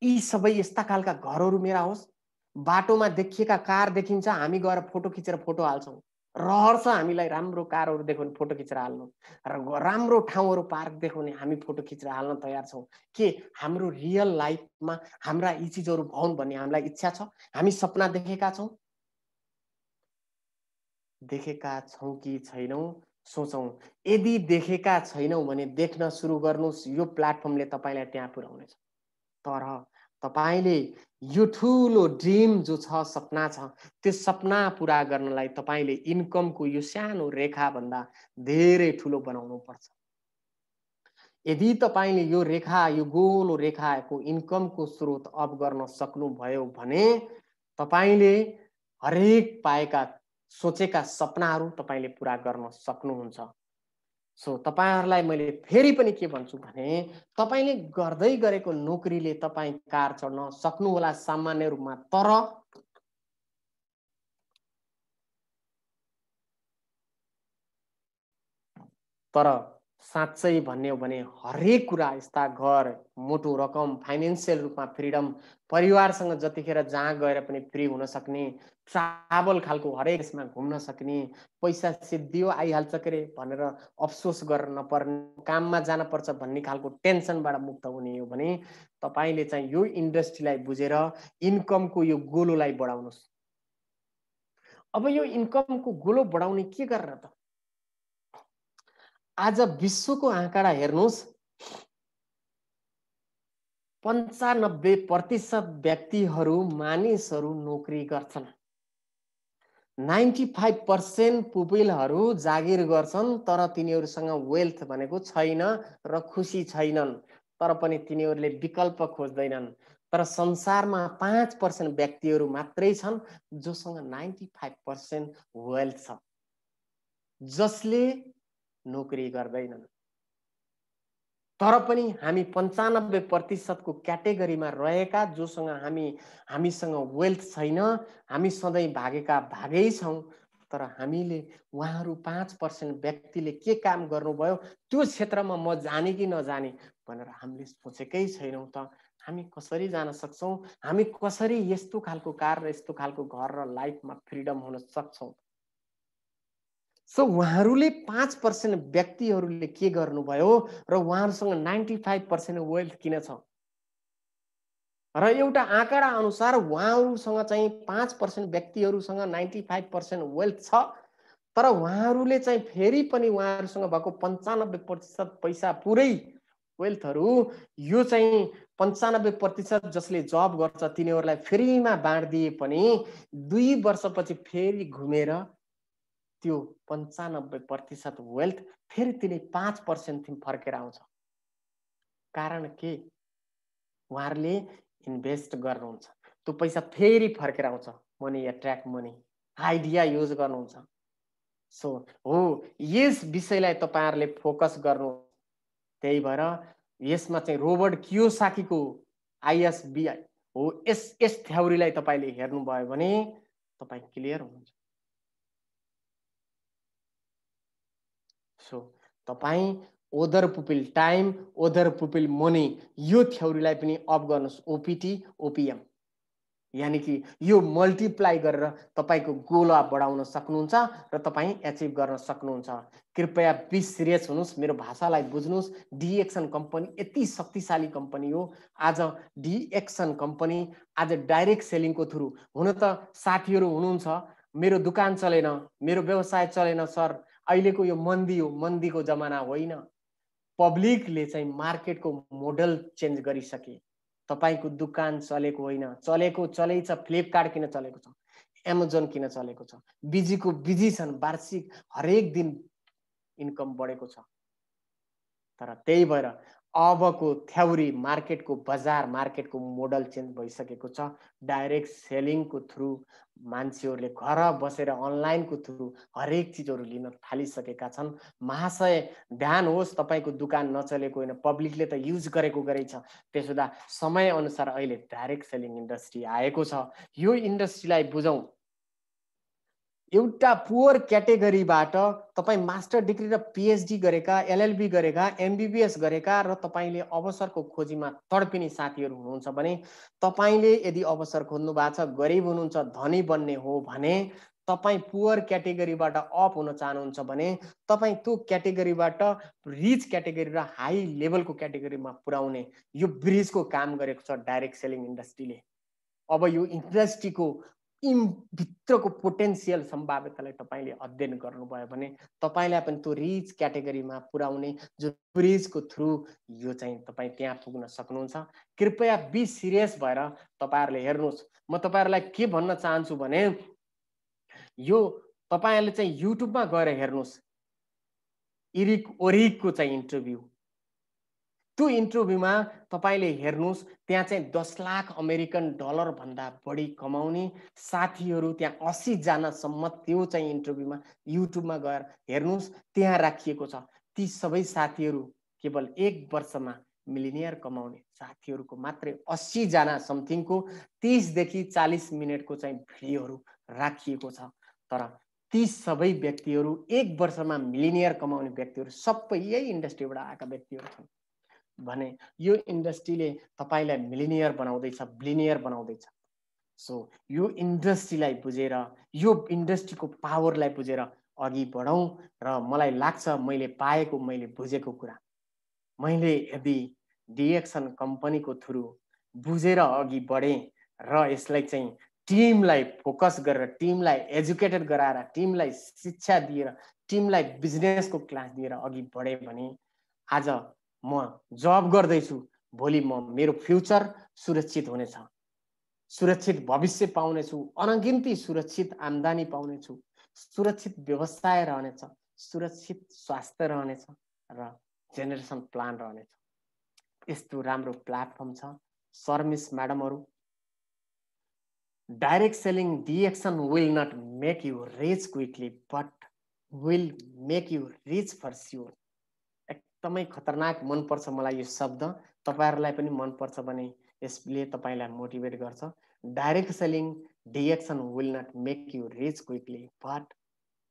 यी सबै यस्ता खालका घरहरू मेरा होस्, बाटोमा देखिएका कार देखिन्छ हामी गएर फोटो खिचेर फोटो हाल्छौं। रहर छ हामीलाई राम्रो कारहरु देख्यो भने फोटो खिचेर हाल्नु र राम्रो ठाउँहरु पार्क देख्यो भने हामी फोटो खिचेर हाल्न तयार छौं। के हाम्रो रियल लाइफमा हाम्रा यी चीजहरु भउन् भन्ने हामीलाई इच्छा छ? हामी सपना देखेका छौं? देखेका छौं कि छैनौं सोचौं। यदि देखेका छैनौं भने देख्न सुरु गर्नुस्, यो प्लेटफर्मले तपाईलाई त्यहाँ पुर्याउनेछ। तर तपाईले यो ठूलो ड्रिम जो छ, सपना छ, त्यो सपना पूरा गर्नलाई तपाईले इन्कमको यो सानो रेखा भन्दा धेरै ठूलो बनाउनु पर्छ। यदि तपाईले यो रेखा, यो गोलो रेखाको इन्कमको स्रोत अप गर्न सक्नु भयो भने तपाईले हरेक पाएका सोचेका सपनाहरू तपाईले पूरा गर्न सक्नुहुन्छ। सो तपाईहरुलाई मैले फेरि पनि के भन्छु भने तपाईले गर्दै गरेको नोकरीले तपाई कार चढ्न सक्नु होला सामान्य रूपमा, तर साँच्चै भन्ने हो भने हरेक कुरा यस्ता घर, मोटो रकम, फाइनेन्शियल रूपमा फ्रिडम, परिवारसँग जतिखेर जहाँ गएर पनि फ्री हुन सक्ने, ट्राभल खालको हरेक देशमा घुम्न सक्ने, पैसा सिद्धियो आइहाल्छ के रे भनेर अफसोस गर्न नपर्ने, काममा जान पर्छ भन्ने खालको टेन्सनबाट मुक्त हुने हो भने तपाईले चाहिँ यो इन्डस्ट्रीलाई बुझेर इन्कमको यो गोलोलाई बढाउनुस्। अब यो इन्कमको गोलो बढाउने के गरेर त? आज विश्वको आँकडा हेर्नुस्, 95% व्यक्तिहरू मानिसहरू नोकरी गर्छन्। 95% पुपिलहरू जागिर गर्छन् तर तिनीहरूसँग वेल्थ भनेको छैन र खुसी छैनन्, तर पनि तिनीहरूले विकल्प खोज्दैनन्। तर संसारमा 5% व्यक्तिहरू मात्रै छन् जोसँग 95% वेल्थ छ, जसले नोकरी गर्दैनन्। तर पनि हामी 95% को क्याटेगोरीमा रहेका जोसँग हामीसँग वेल्थ छैन, हामी सधैँ भागेका भागै छौं, तर हामीले उहाँहरू 5% व्यक्तिले के काम गर्नुभयो त्यो क्षेत्रमा म जाने कि नजाने भनेर हामीले सोचेकै छैनौँ त हामी कसरी जान सक्छौँ? हामी कसरी यस्तो खालको कार र यस्तो खालको घर र लाइफमा फ्रिडम हुन सक्छौँ? सो उहाँहरूले 5% व्यक्तिहरूले के गर्नुभयो र उहाँहरूसँग 95% वेल्थ किन छ? र एउटा आँकडा अनुसार उहाँहरूसँग चाहिँ 5% व्यक्तिहरूसँग 95% वेल्थ छ, तर उहाँहरूले चाहिँ फेरि पनि उहाँहरूसँग भएको 95% पैसा पुरै वेल्थहरू यो चाहिँ 95% जसले जब गर्छ तिनीहरूलाई फ्रीमा बाँडिदिए पनि 2 वर्षपछि फेरि घुमेर त्यो 95% वेल्थ फेरि तिनी 5% फर्केर आउँछ। कारण के? उहाँहरूले इन्भेस्ट गर्नुहुन्छ, त्यो पैसा फेरि फर्केर आउँछ। Money attract money idea use गर्नुहुन्छ। सो हो, यस विषयलाई तपाईहरुले फोकस गर्नु। त्यही भएर यसमा चाहिँ रोबर्ट कियोसाकीको आईएसबीआई हो, यस थ्योरीलाई तपाईले हेर्नु भयो भने तपाई क्लियर हुनुहुन्छ। सो तपाई other pupil time, other pupil money यो थ्योरीलाई पनि अप गर्नुस्। ओपीटी ओपीएम यानी कि यो मल्टिप्लाई गरेर तपाईको गोल बढाउन सक्नुहुन्छ र तपाई अचिभ गर्न सक्नुहुन्छ। कृपया बी सिरियस हुनुस्, मेरो भाषालाई बुझ्नुस्। डीएक्सन कंपनी यति शक्तिशाली कंपनी हो। आज डीएक्सन कंपनी आज डाइरेक्ट सेलिङ को थ्रु, हुन त साथीहरु हुनुहुन्छ मेरो दुकान चलेन, मेरो व्यवसाय चलेन सर, अहिलेको यो मन्दी हो, मन्दीको जमाना होइन। पब्लिकले चाहिँ मार्केटको मोडल चेन्ज गरिसके। तपाईको दुकान चलेको होइन, चलेको चलै छ। फ्लिपकार्ट किन चलेको छ, एमाजोन किन चलेको छ, बिजीको बिजी छन्, वार्षिक हरेक दिन इन्कम बढेको छ। तर त्यही भएर अबको थ्योरी मार्केटको बजार मार्केटको मोडल चेन्ज भइसकेको छ। डाइरेक्ट सेलिङको थ्रु मान्छेहरूले घर बसेर अनलाइनको थ्रु हरेक चीजहरू लिन थालिसकेका छन्। महाशय ध्यान होस्, तपाईको दुकान नचलेको होइन, पब्लिकले त युज गरेको गरै छ। त्यसोदा समय अनुसार अहिले डाइरेक्ट सेलिङ इन्डस्ट्री आएको छ। यो इन्डस्ट्रीलाई बुझौं। एउटा पुअर क्याटेगरीबाट तपाई मास्टर डिग्री र पीएचडी गरेका, एलएलबी गरेका, एमबीबीएस गरेका र तपाईले अवसरको खोजीमा तडपिने साथीहरु हुनुहुन्छ भने, तपाईले यदि अवसर खोज्नु भएको छ, गरिब हुनुहुन्छ, धनी बन्ने हो भने, तपाई पुअर क्याटेगरीबाट अप हुन चाहनुहुन्छ भने तपाई त्यो क्याटेगरीबाट रिच क्याटेगरी र हाई लेभलको क्याटेगरीमा पुर्याउने यो ब्रिजको काम गरेको छ डाइरेक्ट सेलिङ इन्डस्ट्रीले। अब यो इन्डस्ट्रीको भित्रको पोटेन्शियल सम्भाव्यतालाई तपाईले अध्ययन गर्नुभयो भने तपाईलाई पनि त्यो रिच क्याटेगरीमा पुर्याउने जो ब्रिजको थ्रु यो चाहिँ तपाई त्यहाँ पुग्न सक्नुहुन्छ। कृपया बी सिरियस भएर तपाईहरुले हेर्नुस्। म तपाईहरुलाई के भन्न चाहन्छु भने यो तपाईहरुले चाहिँ युट्युबमा गएर हेर्नुस्। इरिक ओरिकको चाहिँ इन्टरभ्यु, त्यो इन्टरभ्युमा तपाईले हेर्नुस्। त्यहाँ चाहिँ 10 लाख अमेरिकन डलर भन्दा बढी कमाउने साथीहरु त्यहाँ 80 जना सम्म त्यो चाहिँ इन्टरभ्युमा युट्युबमा गएर हेर्नुस्, त्यहाँ राखिएको छ। ती सबै साथीहरु केवल 1 वर्षमा मिलिनियर कमाउने साथीहरुको मात्रै 80 जना समथिङको 30 देखि 40 मिनेटको चाहिँ भिडियोहरु राखिएको छ। तर ती सबै व्यक्तिहरु 1 वर्षमा मिलिनियर कमाउने व्यक्तिहरु सबै यही इन्डस्ट्रीबाट आएका व्यक्तिहरु छन् भने यो इन्डस्ट्रीले तपाईलाई मिलिनियर बनाउँदैछ, बिलिनियर बनाउँदैछ। सो यो इन्डस्ट्रीलाई बुझेर, यो इन्डस्ट्रीको पावरलाई बुझेर अघि बढौं। र मलाई लाग्छ मैले पाएको, मैले बुझेको कुरा, मैले यदि डीएक्सन कम्पनीको थ्रु बुझेर अघि बढे र यसलाई चाहिँ टिमलाई फोकस गरेर, टिमलाई एजुकेटेड गराएर, टिमलाई शिक्षा दिएर, टिमलाई बिजनेसको क्लास दिएर अघि बढे भने आज म जब गर्दैछु, भोलि म मेरो फ्युचर सुरक्षित हुनेछ, सुरक्षित भविष्य पाउनेछु, अनगिन्ती सुरक्षित आम्दानी पाउनेछु, सुरक्षित व्यवसाय रहनेछ, सुरक्षित स्वास्थ्य रहनेछ र जेनेरेसन प्लान रहनेछ। यस्तो राम्रो प्लेटफर्म छ। सर मिस म्याडमहरु, direct selling DXN will not make you rich quickly but will make you rich for sure. एकदमै खतरनाक मन पर्छ मलाई यो शब्द। तपाईहरुलाई पनि मन पर्छ भने यसले तपाईलाई मोटिभेट गर्छ। Direct selling DXN will not make you rich quickly but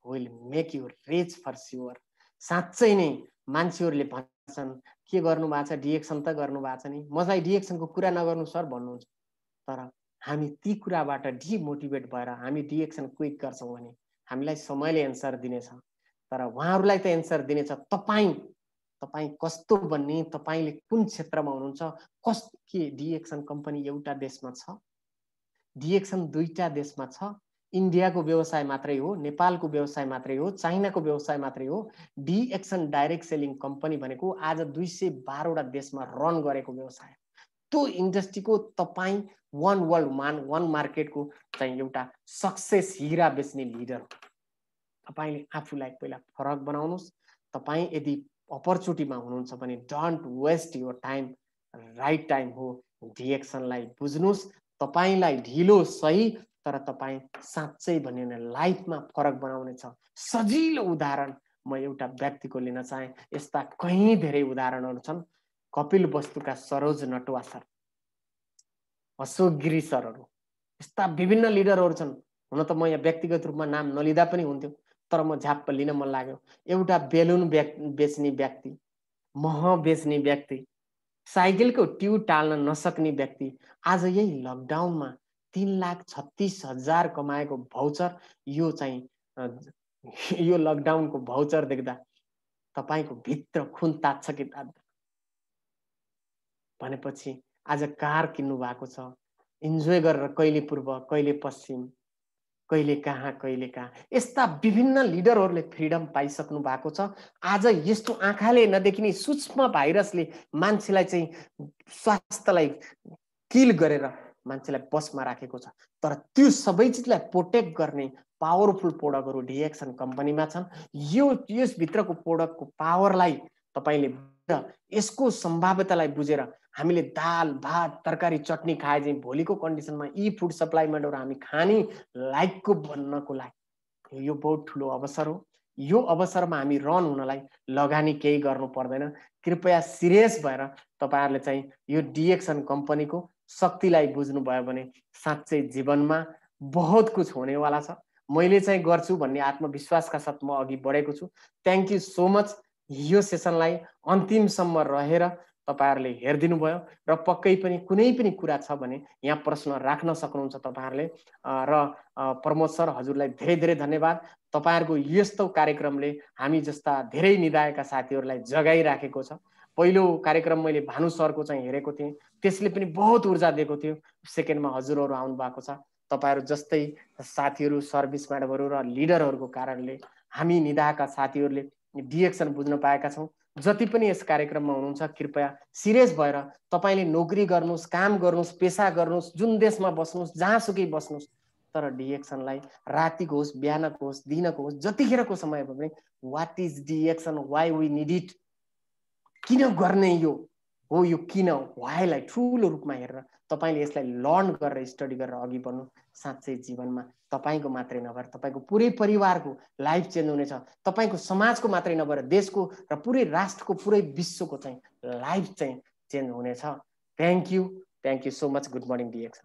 will make you rich for sure. साँच्चै नै मान्छेहरूले भन्छन् के गर्नु भएको छ, डिएक्सन त गर्नु भएको छ नि, मलाई डिएक्सनको कुरा नगर्नु सर भन्नुहुन्छ, तर हामी ती कुराबाट डिमोटिभेट भएर हामी डिएक्सन क्विट गर्छौँ भने हामीलाई समयले एन्सर दिनेछ। तर उहाँहरूलाई त एन्सर दिनेछ तपाईँ कस्तो बन्ने, तपाईँले कुन क्षेत्रमा हुनुहुन्छ, के डिएक्सन कम्पनी एउटा देशमा छ, डिएक्सन दुईटा देशमा छ, इन्डियाको व्यवसाय मात्रै हो, नेपालको व्यवसाय मात्रै हो, चाइनाको व्यवसाय मात्रै हो। डिएक्सन डाइरेक्ट सेलिङ कम्पनी भनेको आज 212 वटा देशमा रन गरेको व्यवसाय। त्यो इन्डस्ट्रीको तपाईँ वन वर्ल्ड वन मार्केटको चाहिँ एउटा सक्सेस हिरा बेच्ने लिडर। तपाईले आफूलाई पहिला फरक बनाउनुस्। तपाईँ यदि अपर्च्युनिटीमा हुनुहुन्छ भने don't waste your time, right time हो डिएक्सनलाई बुझ्नुस्। तपाईलाई ढिलो सही, तर तपाईँ साँच्चै भन्ने लाइफमा फरक बनाउनेछ। सजिलो उदाहरण म एउटा व्यक्तिको लिन चाहे, यस्ता कहीं धेरै उदाहरणहरू छन्। कपिल वस्तुका सरोज नटवा सर, अशोक गिरी सरहरू, यस्ता विभिन्न लिडरहरू छन्। हुन त म यहाँ व्यक्तिगत रूपमा नाम नलिँदा पनि हुन्थ्यो, तर म झ्याप्प लिन मन लाग्यो। एउटा बेलुन बेच्ने व्यक्ति, मह बेच्ने व्यक्ति, साइकलको ट्युब टाल्न नसक्ने व्यक्ति आज यही लकडाउनमा 3,36,000 कमाएको भाउचर, यो चाहिँ यो लकडाउनको भाउचर देख्दा तपाईको भित्र खुन तात्छ कि तात्दैन? भनेपछि आज कार किन्नु भएको छ, इन्जोय गरेर कहिले पूर्व कहिले पश्चिम, कहिले कहाँ यस्ता विभिन्न लिडरहरूले फ्रिडम पाइसक्नु भएको छ। आज यस्तो आँखाले नदेखिने सूक्ष्म भाइरसले मान्छेलाई चाहिँ स्वास्थ्यलाई किल गरेर मान्छेलाई बसमा राखेको छ, तर त्यो सबै चिजलाई प्रोटेक्ट गर्ने पावरफुल प्रोडक्टहरू डिएक्सन कम्पनीमा छन्। यस भित्रको प्रोडक्टको पावरलाई तपाईले, यसको सम्भाव्यतालाई बुझेर हामीले दाल भात तरकारी चटनी खाए चाहिँ भोलिको कन्डिसनमा यी फुड सप्लाइमेन्टहरू हामी खाने लायकको बन्नको लागि यो बहुत ठुलो अवसर हो। यो अवसरमा हामी रन हुनलाई लगानी केही गर्नु पर्दैन। कृपया सिरियस भएर तपाईहरुले चाहिँ यो डिएक्सन कम्पनीको शक्तिलाई बुझ्नु भयो भने साँच्चै जीवनमा बहुत कुछ हुनेवाला छ। मैले चाहिँ गर्छु भन्ने आत्मविश्वासका साथ म अघि बढेको छु। Thank you so much. यो सेसनलाई अन्तिमसम्म रहेर तपाईहरुले हेर्दिनु भयो र पक्कै पनि कुनै पनि कुरा छ भने यहाँ प्रश्न राख्न सक्नुहुन्छ तपाईहरुले। र प्रमोद सर हजुरलाई धेरै धेरै धन्यवाद। तपाईहरुको यस्तो कार्यक्रमले हामी जस्ता धेरै निदाएका साथीहरुलाई जगाइराखेको छ। पहिलो कार्यक्रम मैले भानु सरको चाहिँ हेरेको थिएँ, त्यसले पनि बहुत ऊर्जा दिएको थियो। सेकेन्डमा हजुरहरु आउनु भएको छ। तपाईहरु जस्तै साथीहरु, सर्भिस म्याडमहरु र लिडरहरुको कारणले हामी निदाएका साथीहरुले डिएक्सन बुझ्न पाएका छौं। जति पनि यस कार्यक्रममा हुनुहुन्छ कृपया सिरियस भएर तपाईले नोकरी गर्नुस्, काम गर्नुस्, पेशा गर्नुस्, जुन देशमा बस्नुस्, जहाँसुकै बस्नुस्, तर डिएक्सनलाई रातिको होस्, बिहानको होस्, दिनको होस्, जतिखेरको समय भयो भने what is DXN, why we need it, किन गर्ने यो हो, यो किन व्हाईलाई ठूलो रूपमा हेरेर तपाईले यसलाई लर्न गरेर स्टडी गरेर अघि बढ्नु। साँच्चै जीवनमा तपाईको मात्रै नभएर तपाईको पुरै परिवारको लाइफ चेन्ज हुनेछ। तपाईको समाजको मात्रै नभएर देशको र पुरै राष्ट्रको, पुरै विश्वको चाहिँ लाइफ चाहिँ चेन्ज हुनेछ। Thank you so much. Good morning DXN.